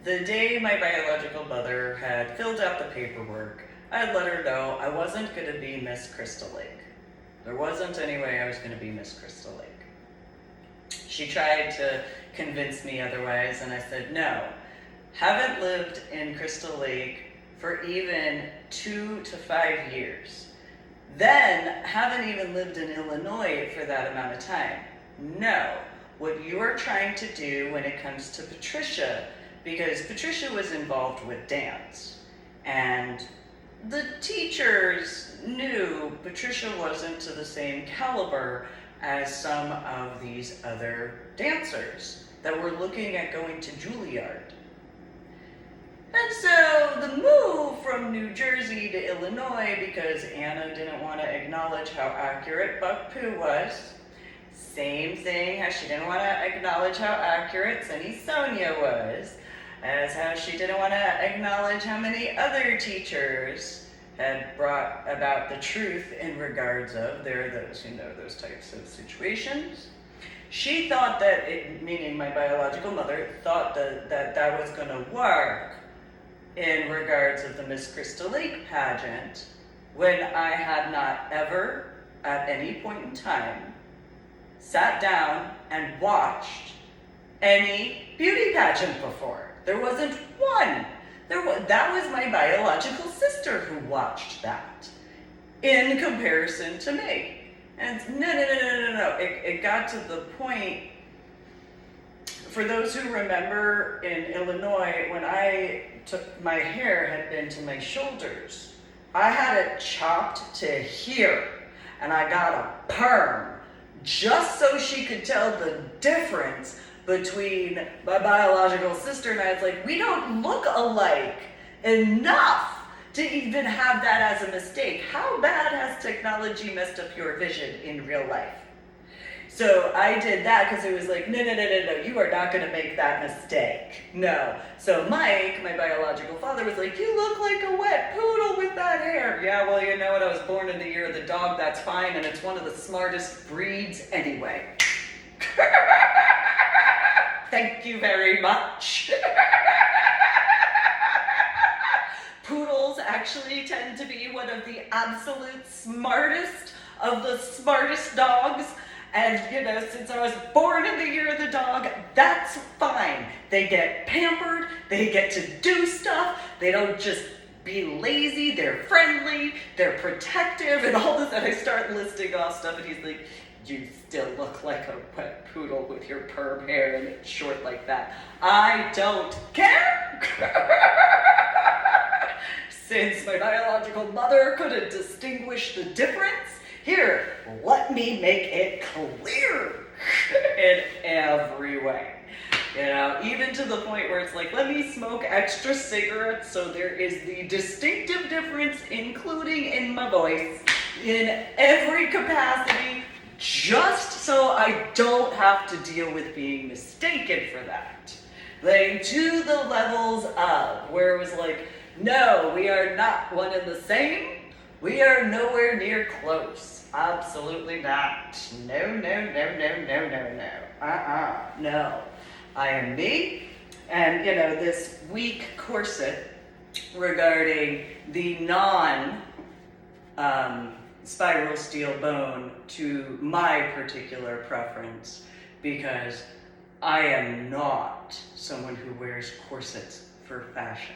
The day my biological mother had filled out the paperwork, I had let her know I wasn't going to be Miss Crystal Lake. There wasn't any way I was going to be Miss Crystal Lake. She tried to convince me otherwise, and I said, no, haven't lived in Crystal Lake for even 2 to 5 years. Then, haven't even lived in Illinois for that amount of time. No, what you're trying to do when it comes to Patricia, because Patricia was involved with dance, and the teachers knew Patricia wasn't to the same caliber as some of these other dancers that were looking at going to Juilliard. And so the move from New Jersey to Illinois, because Anna didn't want to acknowledge how accurate Buck Pooh was, same thing as she didn't want to acknowledge how accurate Sunny Sonia was, as how she didn't want to acknowledge how many other teachers had brought about the truth in regards of, there are those who know those types of situations. She thought that, meaning my biological mother, thought that was going to work in regards of the Miss Crystal Lake pageant, when I had not ever, at any point in time, sat down and watched any beauty pageant before. There wasn't one. That was my biological sister who watched that, in comparison to me. And no. It got to the point, for those who remember in Illinois, when my hair had been to my shoulders, I had it chopped to here, and I got a perm, just so she could tell the difference between my biological sister and I. It's like, we don't look alike enough to even have that as a mistake. How bad has technology messed up your vision in real life? So I did that because it was like, no, you are not going to make that mistake. No. So Mike, my biological father, was like, you look like a wet poodle with that hair. Yeah, well, you know what? I was born in the year of the dog. That's fine. And it's one of the smartest breeds anyway. Thank you very much. Poodles actually tend to be one of the absolute smartest of the smartest dogs. And, since I was born in the year of the dog, that's fine. They get pampered, they get to do stuff, they don't just be lazy, they're friendly, they're protective, and all this. And I start listing off stuff, and he's like, you still look like a wet poodle with your perm hair and it's short like that. I don't care! Since my biological mother couldn't distinguish the difference, here, let me make it clear in every way. Even to the point where it's like, let me smoke extra cigarettes so there is the distinctive difference, including in my voice, in every capacity, just so I don't have to deal with being mistaken for that. Like, to the levels of, where it was like, no, we are not one and the same. We are nowhere near close. Absolutely not. No, no, no, no, no, no, no. No. I am me, and this weak corset regarding the spiral steel bone to my particular preference, because I am not someone who wears corsets for fashion.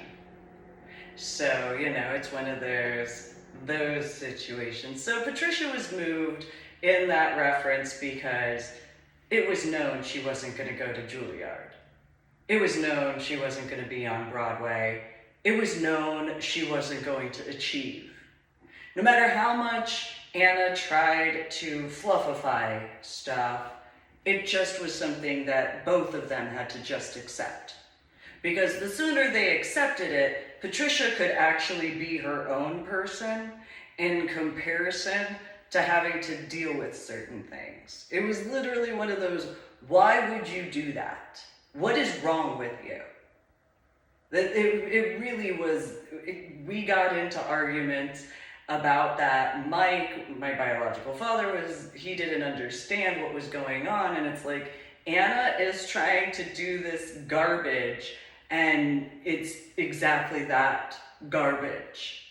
So, it's one of those situations. So Patricia was moved in that reference because it was known she wasn't going to go to Juilliard. It was known she wasn't going to be on Broadway. It was known she wasn't going to achieve. No matter how much Anna tried to fluffify stuff, it just was something that both of them had to just accept. Because the sooner they accepted it, Patricia could actually be her own person in comparison to having to deal with certain things. It was literally one of those, why would you do that? What is wrong with you? It really was, we got into arguments about that. Mike, my biological father, he didn't understand what was going on, and it's like, Anna is trying to do this garbage, and it's exactly that, garbage.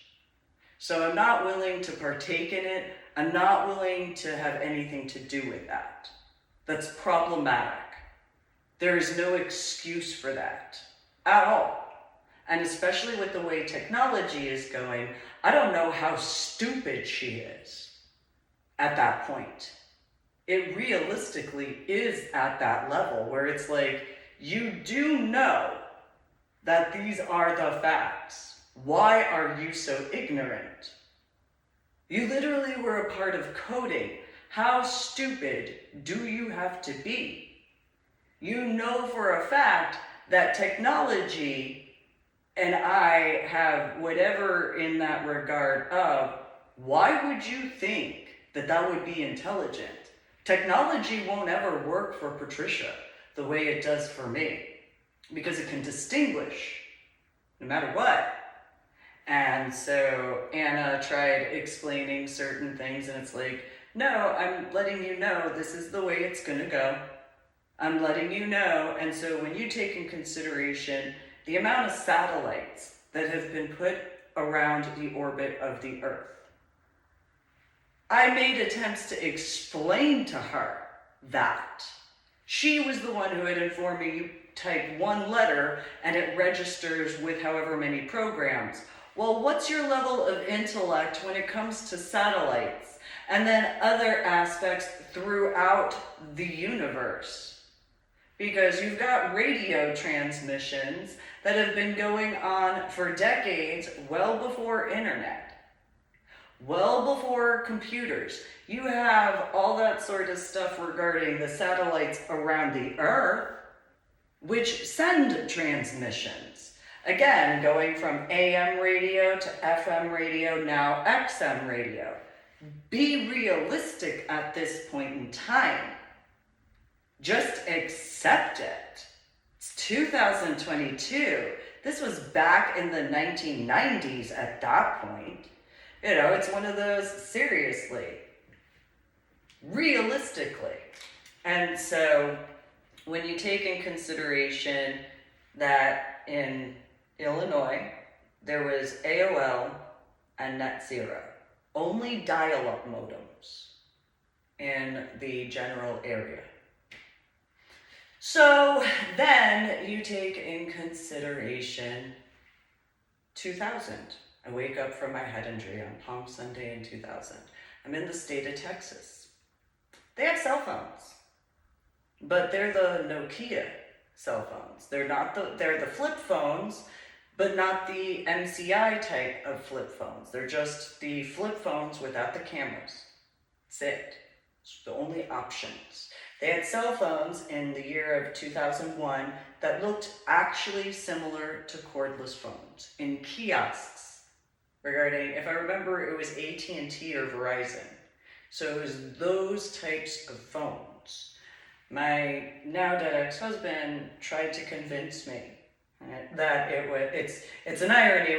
So I'm not willing to partake in it. I'm not willing to have anything to do with that. That's problematic. There is no excuse for that at all. And especially with the way technology is going, I don't know how stupid she is at that point. It realistically is at that level where it's like, you do know that these are the facts. Why are you so ignorant? You literally were a part of coding. How stupid do you have to be? You know for a fact that technology and I have whatever in that regard of, why would you think that that would be intelligent? Technology won't ever work for Patricia the way it does for me, because it can distinguish no matter what. And so Anna tried explaining certain things, and it's like, no, I'm letting you know this is the way it's gonna go. I'm letting you know. And so when you take in consideration the amount of satellites that have been put around the orbit of the Earth, I made attempts to explain to her that. She was the one who had informed me, you type one letter and it registers with however many programs. Well, what's your level of intellect when it comes to satellites and then other aspects throughout the universe? Because you've got radio transmissions that have been going on for decades, well before internet, well before computers. You have all that sort of stuff regarding the satellites around the Earth, which send transmissions. Again, going from AM radio to FM radio, now XM radio. Be realistic at this point in time. Just accept it. It's 2022. This was back in the 1990s at that point. It's one of those, seriously, realistically. And so when you take in consideration that in Illinois, there was AOL and Net Zero, only dial-up modems in the general area. So then you take in consideration 2000. I wake up from my head injury on Palm Sunday in 2000. I'm in the state of Texas. They have cell phones, but they're the Nokia cell phones. They're the flip phones, but not the MCI type of flip phones. They're just the flip phones without the cameras. That's it. It's the only options. They had cell phones in the year of 2001 that looked actually similar to cordless phones in kiosks regarding, if I remember, it was AT&T or Verizon. So it was those types of phones. my now dead ex-husband tried to convince me that it's an irony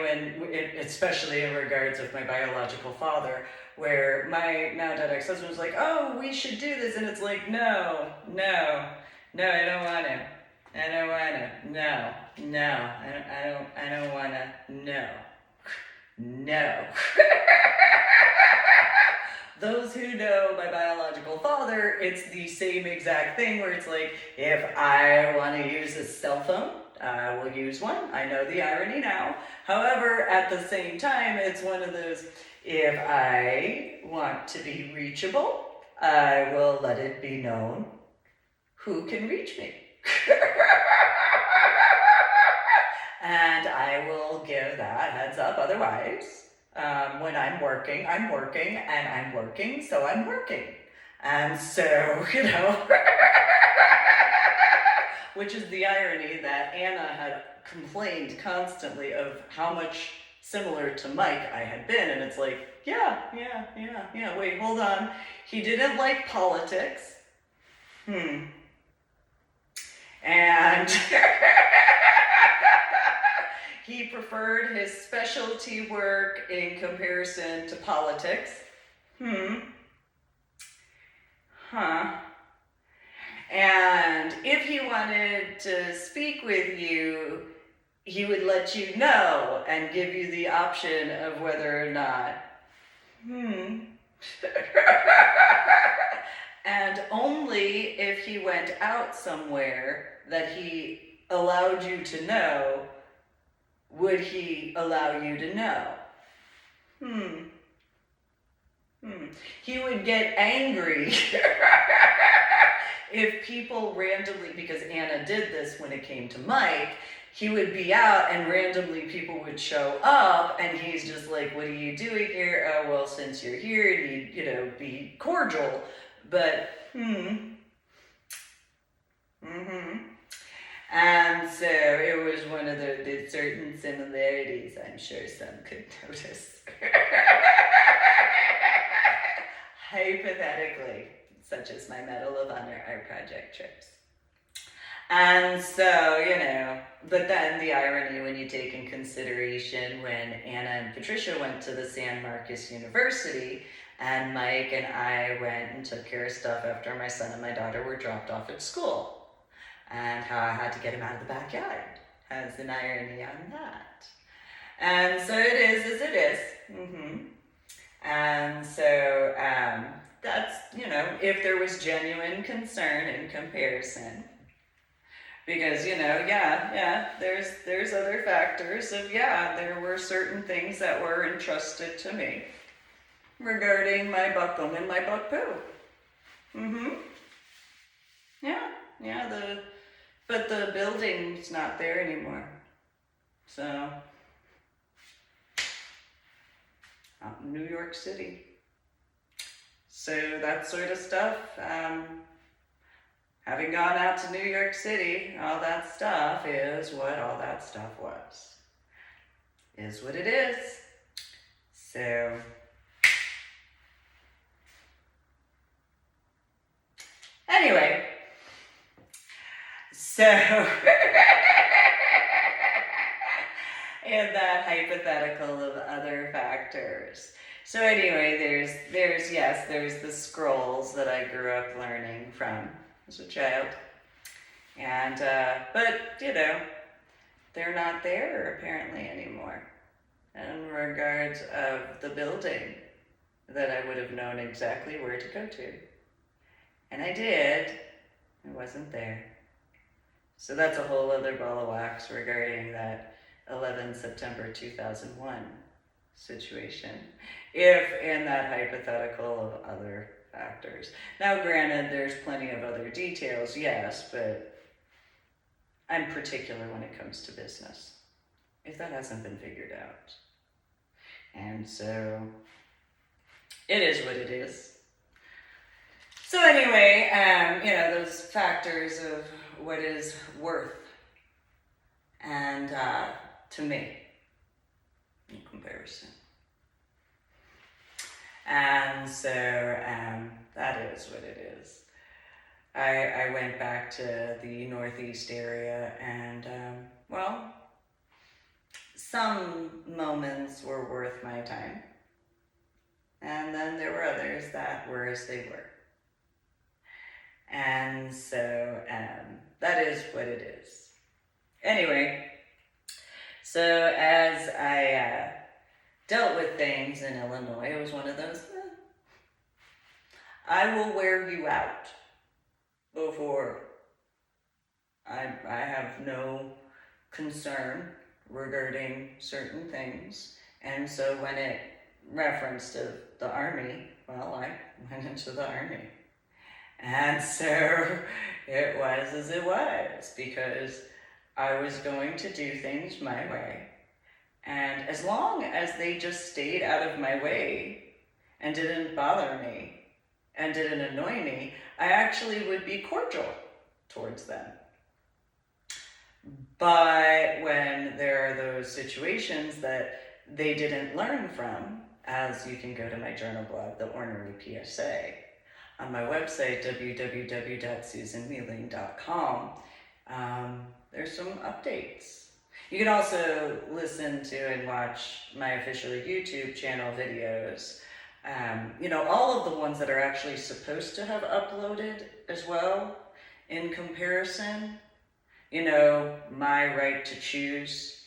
especially in regards of my biological father, where my now dead ex-husband was like, oh, we should do this, and it's like, no, I don't want to. No, I don't want to. No. Those who know my biological father, it's the same exact thing where it's like, if I want to use a cell phone, I will use one. I know the irony now. However, at the same time, it's one of those, if I want to be reachable, I will let it be known who can reach me. And I will give that heads up. Otherwise, when I'm working, so I'm working. And so, which is the irony that Anna had complained constantly of how much similar to Mike I had been. And it's like, yeah, wait, hold on. He didn't like politics. And he preferred his specialty work in comparison to politics. And if he wanted to speak with you, he would let you know and give you the option of whether or not. And only if he went out somewhere that he allowed you to know, would he allow you to know. He would get angry if people randomly, because Anna did this when it came to Mike, he would be out and randomly people would show up and he's just like, what are you doing here? Oh, well, since you're here, and he'd, be cordial, but, And so it was one of the certain similarities I'm sure some could notice. Hypothetically, such as my Medal of Honor art project trips. And so, but then the irony when you take in consideration when Anna and Patricia went to the San Marcos University and Mike and I went and took care of stuff after my son and my daughter were dropped off at school. And how I had to get him out of the backyard. Has an irony on that. And so it is as it is. And so that's, if there was genuine concern in comparison. Because, there's other factors of, there were certain things that were entrusted to me regarding my buckle and my buck poo. But the building's not there anymore. So, out in New York City. So that sort of stuff, having gone out to New York City, all that stuff is what all that stuff was. Is what it is. So, anyway. So, and that hypothetical of other factors. So anyway, there's the scrolls that I grew up learning from as a child. And, but, they're not there apparently anymore. In regards of the building that I would have known exactly where to go to. And I did. It wasn't there. So that's a whole other ball of wax regarding that 11 September 2001 situation. If in that hypothetical of other factors. Now granted, there's plenty of other details, yes, but I'm particular when it comes to business. If that hasn't been figured out. And so, it is what it is. So anyway, those factors of what is worth and to me in comparison. And so that is what it is. I went back to the Northeast area, and well, some moments were worth my time, and then there were others that were as they were. And so that is what it is. Anyway, so as I dealt with things in Illinois, it was one of those, I will wear you out before I have no concern regarding certain things. And so when it referenced to the Army, well, I went into the Army. And so it was as it was, because I was going to do things my way. And as long as they just stayed out of my way and didn't bother me and didn't annoy me, I actually would be cordial towards them. But when there are those situations that they didn't learn from, as you can go to my journal blog, The Ornery PSA, on my website, www.susanwheeling.com, there's some updates. You can also listen to and watch my official YouTube channel videos. All of the ones that are actually supposed to have uploaded as well, in comparison. My right to choose,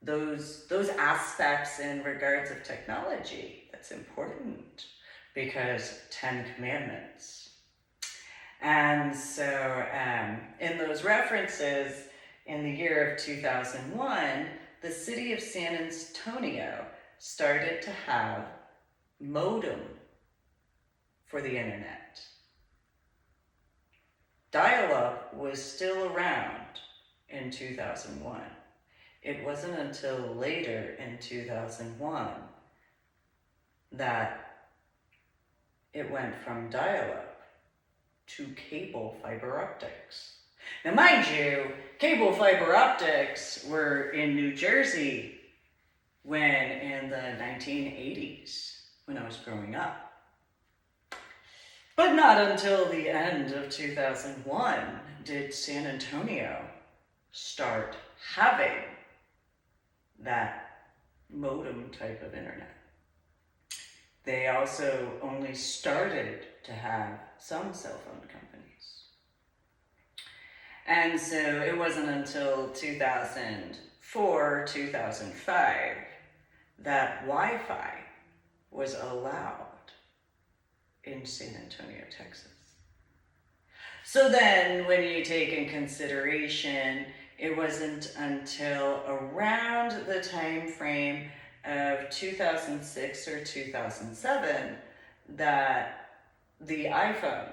those aspects in regards of technology, that's important, because 10 Commandments. And so in those references, in the year of 2001, the city of San Antonio started to have modem for the internet. Dial-up was still around in 2001. It wasn't until later in 2001 that it went from dial-up to cable fiber optics. Now, mind you, cable fiber optics were in New Jersey in the 1980s, when I was growing up. But not until the end of 2001 did San Antonio start having that modem type of internet. They also only started to have some cell phone companies. And so it wasn't until 2004, 2005 that Wi-Fi was allowed in San Antonio, Texas. So then when you take in consideration, it wasn't until around the time frame of 2006 or 2007 that the iPhone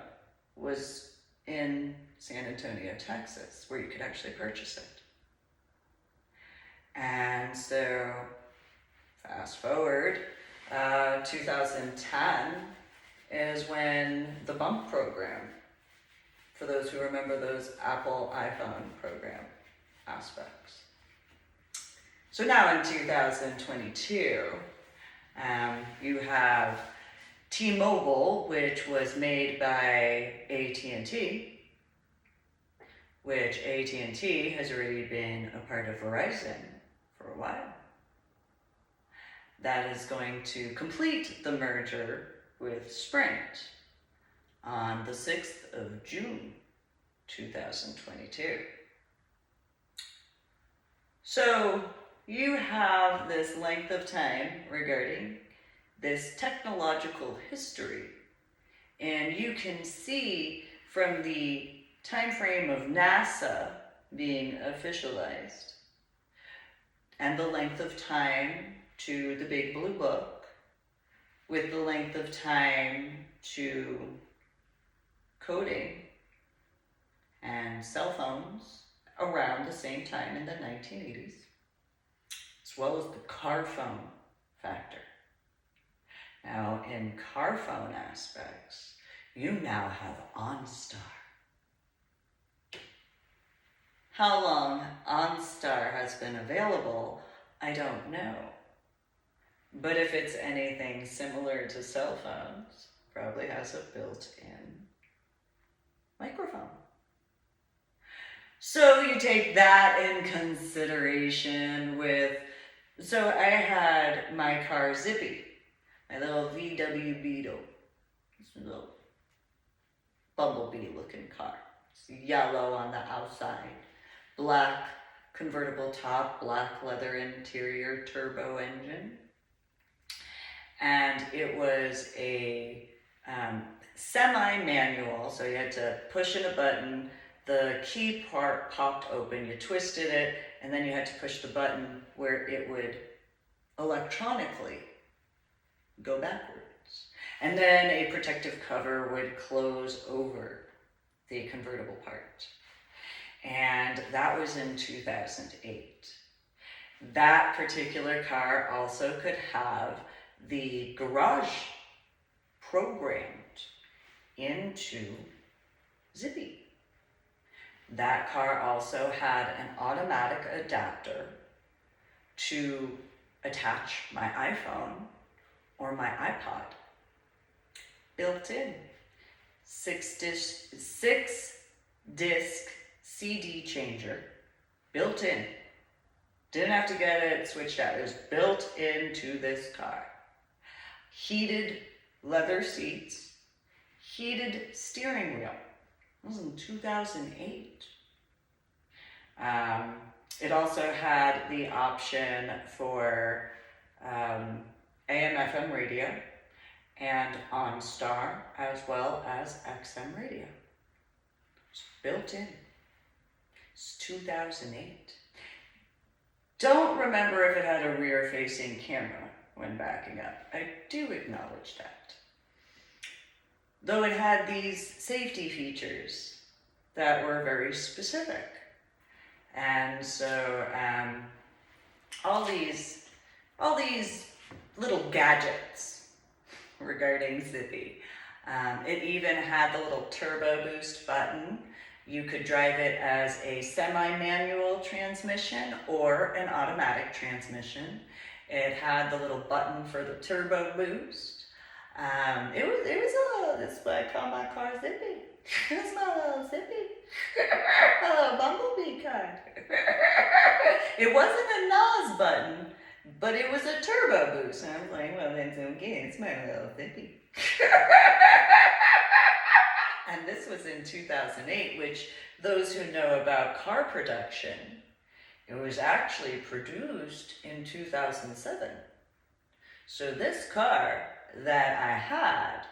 was in San Antonio, Texas, where you could actually purchase it. And so fast forward, 2010 is when the bump program, for those who remember those Apple iPhone program aspects. So now in 2022, you have T-Mobile, which was made by AT&T, which AT&T has already been a part of Verizon for a while. That is going to complete the merger with Sprint on the 6th of June, 2022. So you have this length of time regarding this technological history, and you can see from the time frame of NASA being officialized and the length of time to the Big Blue Book, with the length of time to coding and cell phones around the same time in the 1980s, as well as the car phone factor. Now, in car phone aspects, you now have OnStar. How long OnStar has been available, I don't know. But if it's anything similar to cell phones, probably has a built-in microphone. So you take that in consideration so I had my car Zippy, my little VW Beetle. It's a little bumblebee looking car. It's yellow on the outside, black convertible top, black leather interior, turbo engine. And it was a semi-manual, so you had to push in a button, the key part popped open, you twisted it, and then you had to push the button where it would electronically go backwards. And then a protective cover would close over the convertible part. And that was in 2008. That particular car also could have the garage programmed into Zippy. That car also had an automatic adapter to attach my iPhone or my iPod. Built in. 6-disc CD changer. Built in. Didn't have to get it switched out. It was built into this car. Heated leather seats. Heated steering wheel. It was in 2008. It also had the option for AM/FM radio and OnStar, as well as XM radio. It's built in. It's 2008. Don't remember if it had a rear-facing camera when backing up. I do acknowledge that. Though it had these safety features that were very specific. And so all these little gadgets regarding Zippy. It even had the little turbo boost button. You could drive it as a semi-manual transmission or an automatic transmission. It had the little button for the turbo boost. That's what I call my car Zippy. That's my little Zippy. My little bumblebee car. It wasn't a NOS button, but it was a turbo boost. And I was like, well, that's okay. It's my little Zippy. And this was in 2008, which those who know about car production, it was actually produced in 2007. So this car that I had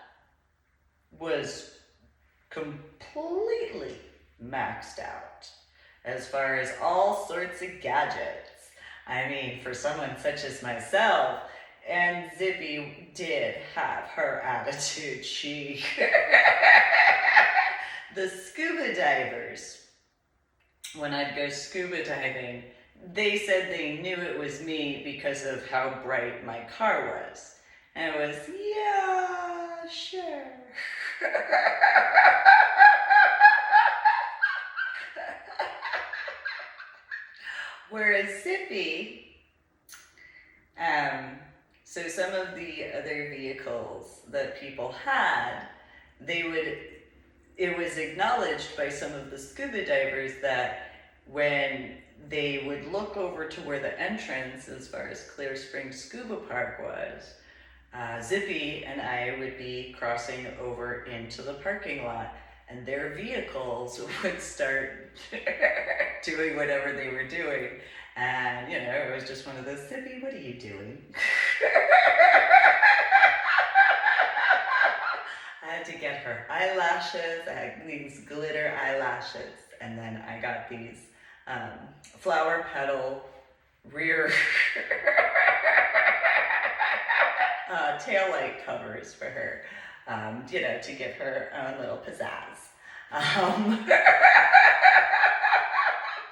was completely maxed out as far as all sorts of gadgets. I mean, for someone such as myself, and Zippy did have her attitude. The scuba divers, when I'd go scuba diving, they said they knew it was me because of how bright my car was. And it was, yeah, sure. Whereas Zippy, so some of the other vehicles that people had, it was acknowledged by some of the scuba divers that when they would look over to where the entrance, as far as Clear Spring Scuba Park was, Zippy and I would be crossing over into the parking lot, and their vehicles would start doing whatever they were doing. And, it was just one of those, Zippy, what are you doing? I had to get her eyelashes. I had these glitter eyelashes. And then I got these flower petal rear taillight covers for her, to give her own little pizzazz.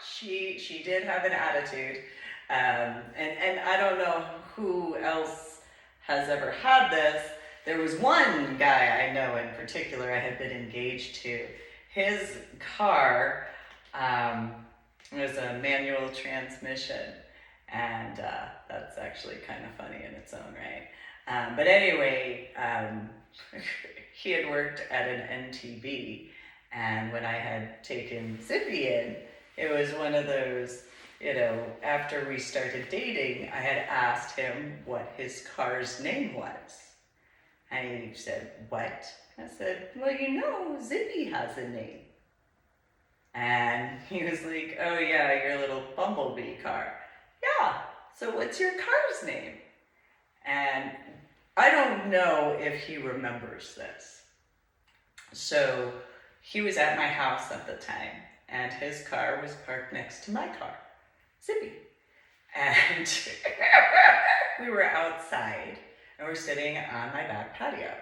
She did have an attitude, and I don't know who else has ever had this. There was one guy I know in particular I had been engaged to. His car was a manual transmission, and that's actually kind of funny in its own right. But anyway, he had worked at an NTB, And when I had taken Zippy in, it was one of those, after we started dating, I had asked him what his car's name was. And he said, "What?" I said, "Well, Zippy has a name." And he was like, "Oh yeah, your little bumblebee car." "Yeah, so what's your car's name?" And I don't know if he remembers this. So he was at my house at the time, and his car was parked next to my car, Zippy. And we were outside, and we're sitting on my back patio.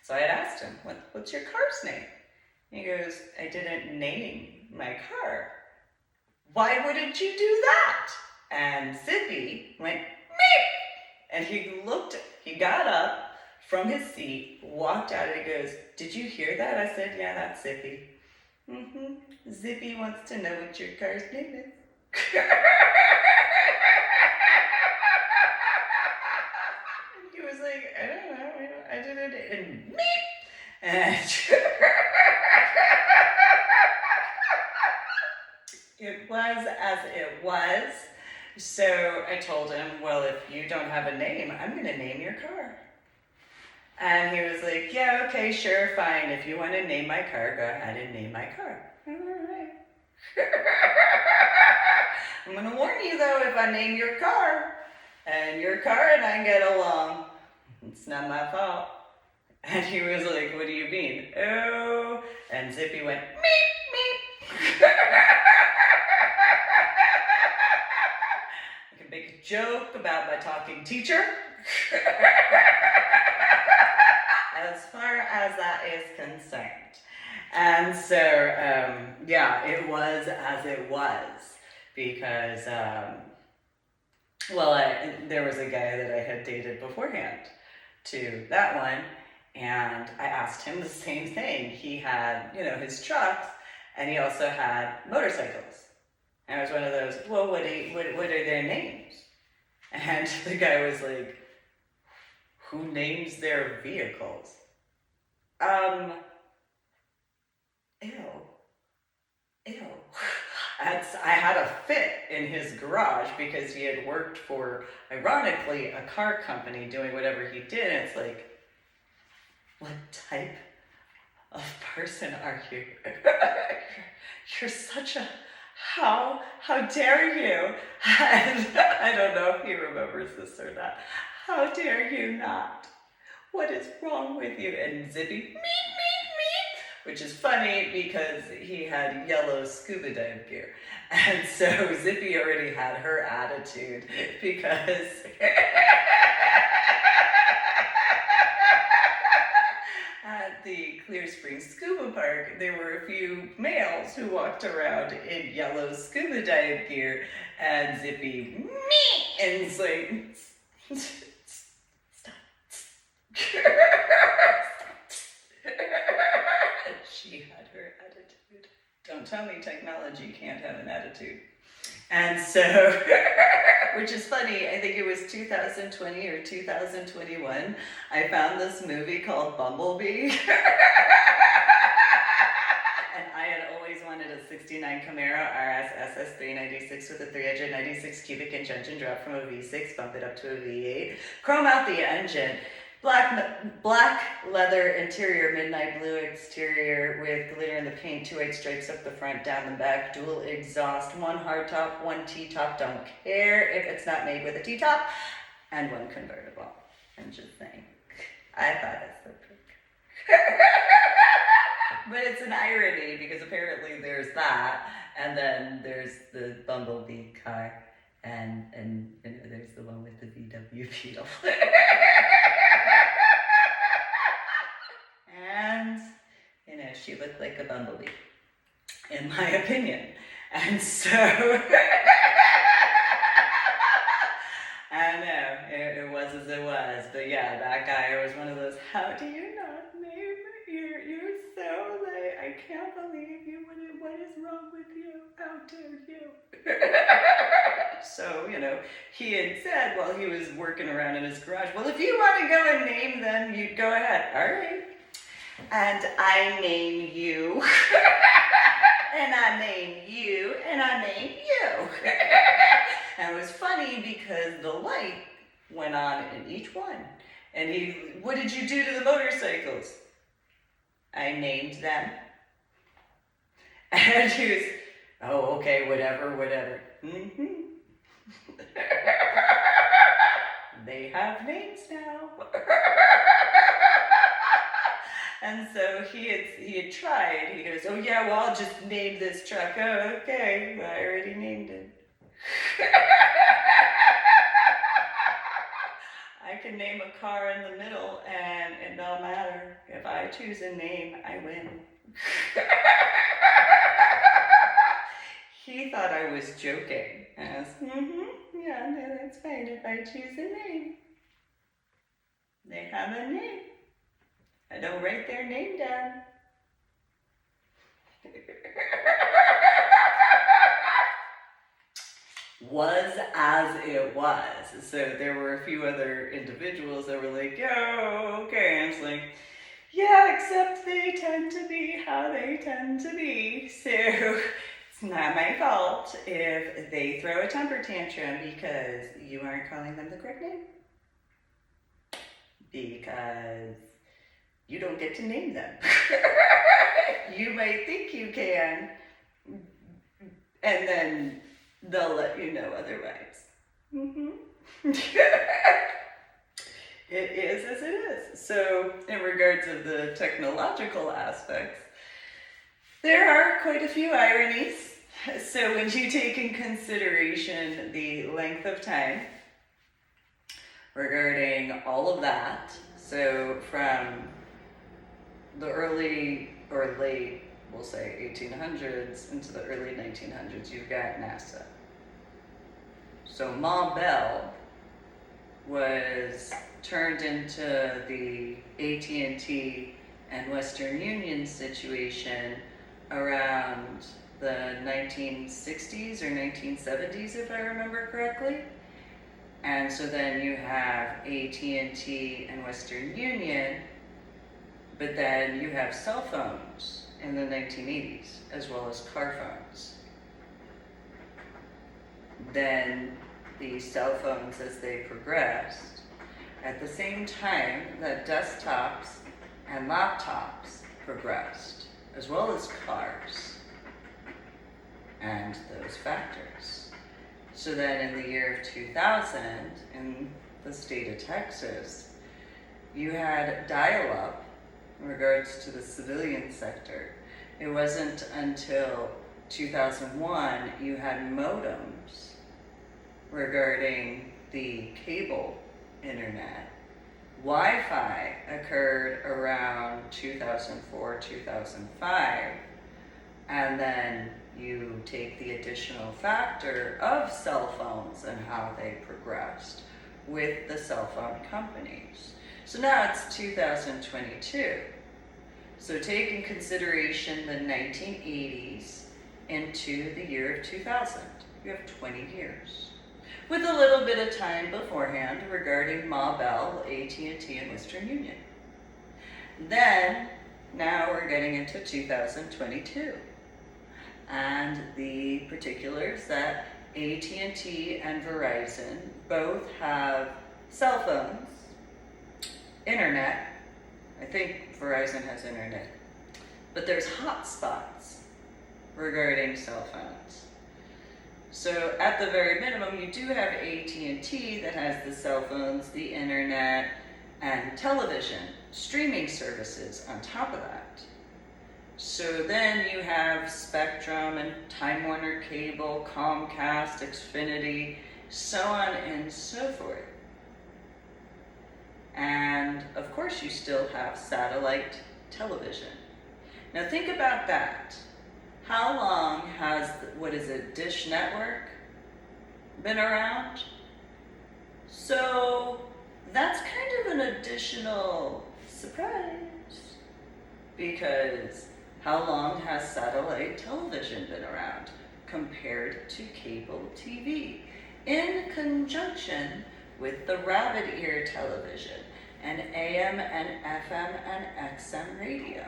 So I had asked him, "What's your car's name?" He goes, "I didn't name my car." "Why wouldn't you do that?" And Zippy went, "Meep!" And he got up from his seat, walked out, and he goes, "Did you hear that?" I said, "Yeah, that's Zippy." Zippy wants to know what your car's name is. And he was like, "I don't know, I didn't," and meep! And it was as it was. So I told him, "Well, if you don't have a name, I'm going to name your car." And he was like, "Yeah, okay, sure, fine. If you want to name my car, go ahead and name my car." All right. "I'm going to warn you, though, if I name your car and I get along, it's not my fault." And he was like, "What do you mean?" "Oh," and Zippy went, "Meep, meep." I can make a joke about my talking teacher. As far as that is concerned. And so, it was as it was, because, there was a guy that I had dated beforehand to that one, and I asked him the same thing. He had, his trucks, and he also had motorcycles. And I was one of those, "Well, what are their names?" And the guy was like, "Who names their vehicles?" Ew. I had a fit in his garage because he had worked for, ironically, a car company doing whatever he did. And it's like, what type of person are you? You're such a, how dare you? And I don't know if he remembers this or not. How dare you not? What is wrong with you? And Zippy, meep, meep, meep, which is funny because he had yellow scuba dive gear. And so Zippy already had her attitude because at the Clear Springs Scuba Park, there were a few males who walked around in yellow scuba dive gear, and Zippy, me, and it's like, stop. And she had her attitude. Don't tell me technology can't have an attitude. And so, which is funny, I think it was 2020 or 2021, I found this movie called Bumblebee. And I had always wanted a 69 Camaro RS SS 396 with a 396 cubic inch engine, drop from a V6, bump it up to a V8, chrome out the engine. Black leather interior, midnight blue exterior with glitter in the paint, 2 white stripes up the front, down the back, dual exhaust, 1 hardtop, 1 T-top, don't care if it's not made with a T-top, and 1 convertible. I'm just saying. I thought it's so pretty. But it's an irony because apparently there's that, and then there's the Bumblebee car, and there's the one with the VW Beetle. And, she looked like a bumblebee, in my opinion. And so, I know, it was as it was. But yeah, that guy was one of those, how do you not name? You're so late. I can't believe you. What is wrong with you? How dare you? So, he had said while he was working around in his garage, well, if you want to go and name them, you go ahead. All right. And I name you, and I name you, and I name you. And it was funny because the light went on in each one. And what did you do to the motorcycles? I named them. And he was, oh, okay, whatever. Mm-hmm. They have names now. And so he had tried. He goes, oh yeah, well, I'll just name this truck. Oh, okay, well, I already named it. I can name a car in the middle, and it don't matter. If I choose a name, I win. He thought I was joking. I was, yeah, no, that's fine if I choose a name. They have a name. I don't write their name down. Was as it was. So there were a few other individuals that were like, yo, okay. And it's like, yeah, except they tend to be how they tend to be. So it's not my fault if they throw a temper tantrum because you aren't calling them the correct name. Because you don't get to name them. You might think you can, and then they'll let you know otherwise. It is as it is. So in regards of the technological aspects, there are quite a few ironies. So when you take in consideration the length of time regarding all of that, so from the early or late, we'll say 1800s into the early 1900s, you've got NASA. So Ma Bell was turned into the AT&T and Western Union situation around the 1960s or 1970s, if I remember correctly. And so then you have AT&T and Western Union, but then you have cell phones in the 1980s, as well as car phones. Then the cell phones, as they progressed, at the same time that desktops and laptops progressed, as well as cars and those factors. So then in the year of 2000, in the state of Texas, you had dial-up in regards to the civilian sector. It wasn't until 2001 you had modems regarding the cable internet. Wi-Fi occurred around 2004, 2005, and then you take the additional factor of cell phones and how they progressed with the cell phone companies. So now it's 2022. So take in consideration the 1980s into the year of 2000. You have 20 years. With a little bit of time beforehand regarding Ma Bell, AT&T, and Western Union. Then, now we're getting into 2022. And the particulars that AT&T and Verizon both have cell phones, internet. I think Verizon has internet. But there's hotspots regarding cell phones. So at the very minimum, you do have AT&T that has the cell phones, the internet, and television, streaming services on top of that. So then you have Spectrum and Time Warner Cable, Comcast, Xfinity, so on and so forth. And of course you still have satellite television. Now think about that. How long has, Dish Network been around? So that's kind of an additional surprise, because how long has satellite television been around compared to cable TV? In conjunction with the rabbit ear television and AM and FM and XM radio.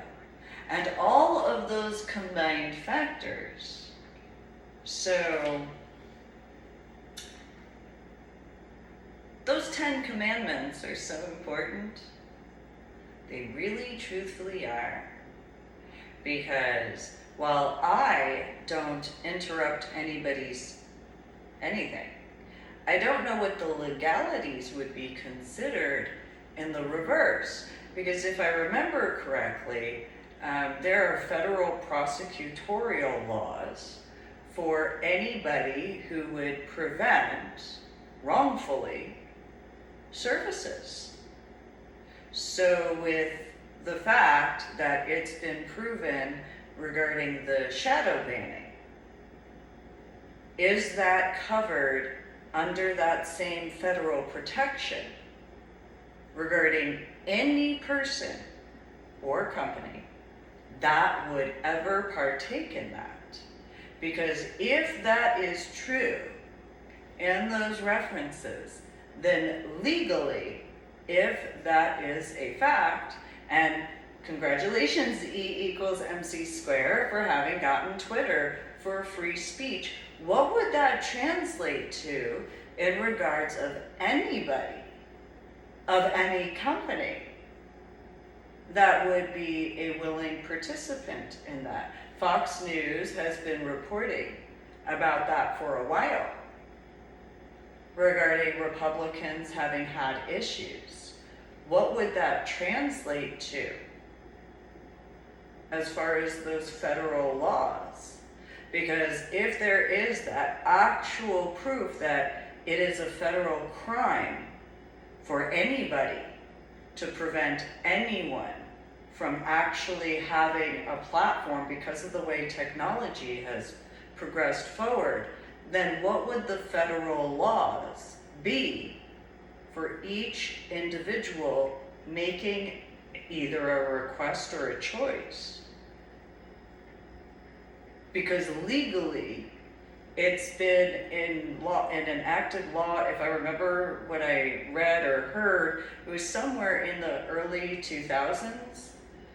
And all of those combined factors. So, those 10 commandments are so important. They really, truthfully are. Because while I don't interrupt anybody's anything, I don't know what the legalities would be considered in the reverse. Because if I remember correctly, there are federal prosecutorial laws for anybody who would prevent, wrongfully, services. So with the fact that it's been proven regarding the shadow banning, is that covered under that same federal protection regarding any person or company that would ever partake in that? Because if that is true in those references, then legally, if that is a fact, and congratulations E equals MC square for having gotten Twitter for free speech, what would that translate to in regards of anybody, of any company that would be a willing participant in that? Fox News has been reporting about that for a while regarding Republicans having had issues. What would that translate to as far as those federal laws? Because if there is that actual proof that it is a federal crime for anybody to prevent anyone from actually having a platform because of the way technology has progressed forward, then what would the federal laws be for each individual making either a request or a choice? Because legally, it's been in law, in an active law. If I remember what I read or heard, it was somewhere in the early 2000s.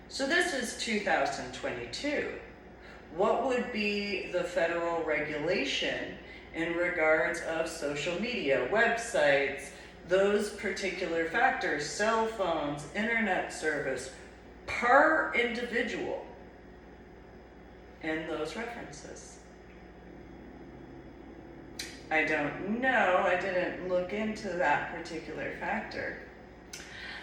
So this is 2022. What would be the federal regulation in regards of social media, websites, those particular factors, cell phones, internet service, per individual in those references? I don't know, I didn't look into that particular factor.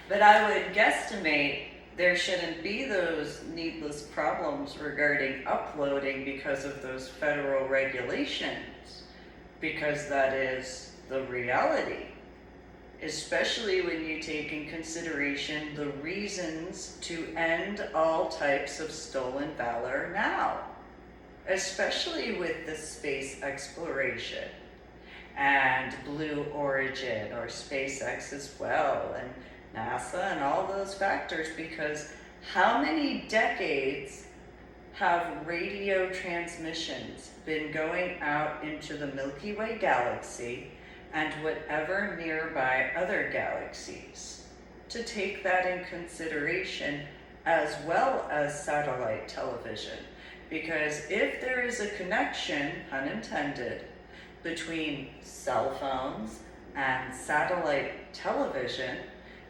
But I would guesstimate there shouldn't be those needless problems regarding uploading because of those federal regulations, because that is the reality. Especially when you take in consideration the reasons to end all types of stolen valor now, especially with the space exploration and Blue Origin or SpaceX as well, and NASA and all those factors, because how many decades have radio transmissions been going out into the Milky Way galaxy and whatever nearby other galaxies, to take that in consideration, as well as satellite television? Because if there is a connection, pun intended, between cell phones and satellite television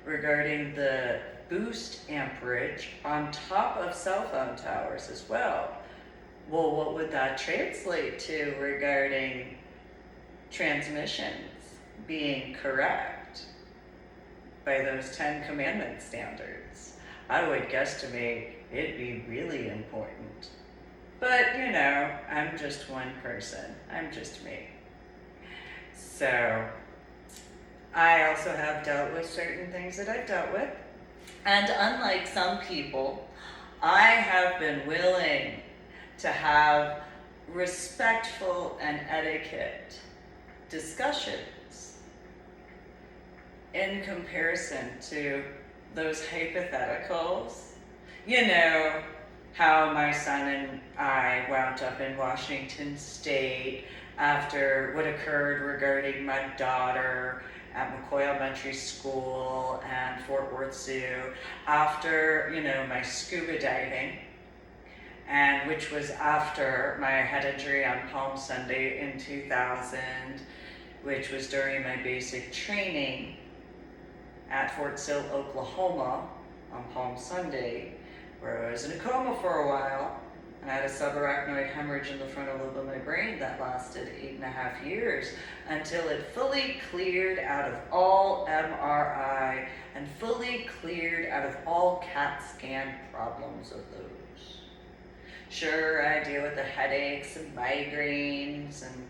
regarding the boost amperage on top of cell phone towers as well, well, what would that translate to regarding transmissions being correct by those 10 commandment standards? I would guesstimate it'd be really important. But, you know, I'm just one person. I'm just me. So, I also have dealt with certain things that I've dealt with. And unlike some people, I have been willing to have respectful and etiquette discussions in comparison to those hypotheticals. You know, how my son and I wound up in Washington State after what occurred regarding my daughter at McCoy Elementary School and Fort Worth Zoo after, my scuba diving, and which was after my head injury on Palm Sunday in 2000, which was during my basic training at Fort Sill, Oklahoma on Palm Sunday, where I was in a coma for a while, and I had a subarachnoid hemorrhage in the frontal lobe of my brain that lasted 8.5 years until it fully cleared out of all MRI and fully cleared out of all CAT scan problems of those. Sure, I deal with the headaches and migraines and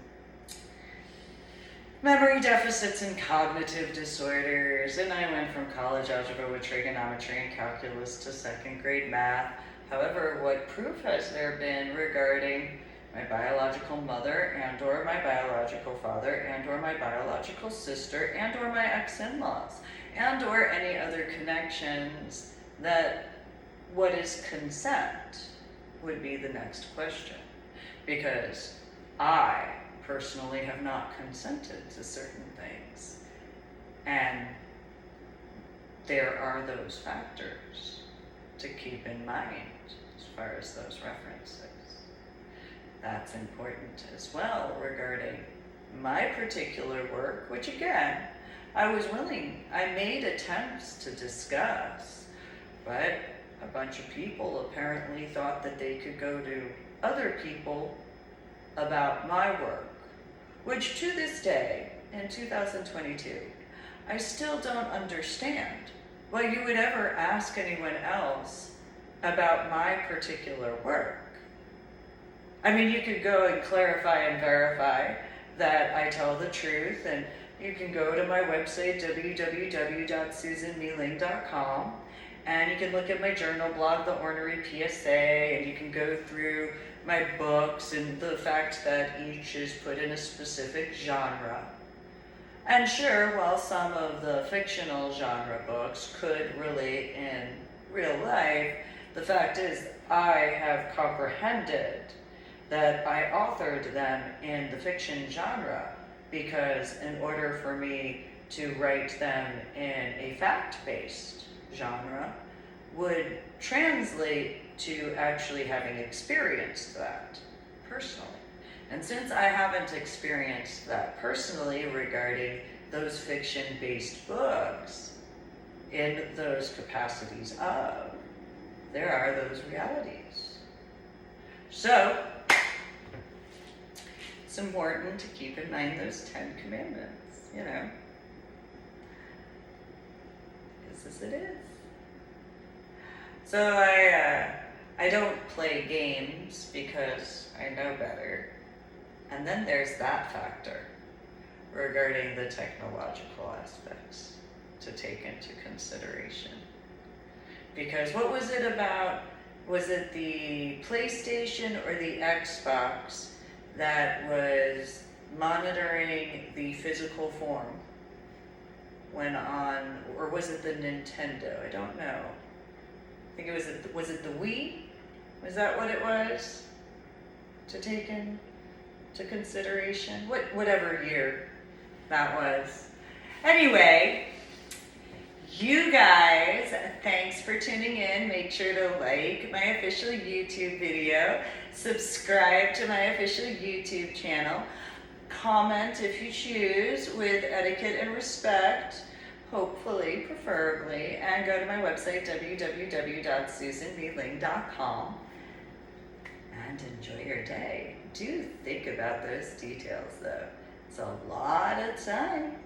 memory deficits and cognitive disorders, and I went from college algebra with trigonometry and calculus to second grade math. However, what proof has there been regarding my biological mother and or my biological father and or my biological sister and or my ex-in-laws and or any other connections that what is consent would be the next question, because I personally have not consented to certain things, and there are those factors to keep in mind as far as those references. That's important as well regarding my particular work, which again, I made attempts to discuss, but a bunch of people apparently thought that they could go to other people about my work, which to this day, in 2022, I still don't understand why you would ever ask anyone else about my particular work. I mean, you could go and clarify and verify that I tell the truth, and you can go to my website, www.susanmealing.com, and you can look at my journal blog, The Ornery PSA, and you can go through my books and the fact that each is put in a specific genre. And sure, while some of the fictional genre books could relate in real life, the fact is I have comprehended that I authored them in the fiction genre, because in order for me to write them in a fact-based genre would translate to actually having experienced that personally. And since I haven't experienced that personally regarding those fiction-based books in those capacities of, there are those realities. So, it's important to keep in mind those 10 commandments, Is as it is. So I don't play games because I know better. And then there's that factor regarding the technological aspects to take into consideration. Because what was it about? Was it the PlayStation or the Xbox that was monitoring the physical form when on, or was it the Nintendo? I don't know. I think it was it the Wii? Was that what it was to take into consideration? Whatever year that was. Anyway, you guys, thanks for tuning in. Make sure to like my official YouTube video, subscribe to my official YouTube channel, comment if you choose with etiquette and respect, hopefully, preferably, and go to my website, www.susanmealing.com, and enjoy your day. Do think about those details, though. It's a lot of time.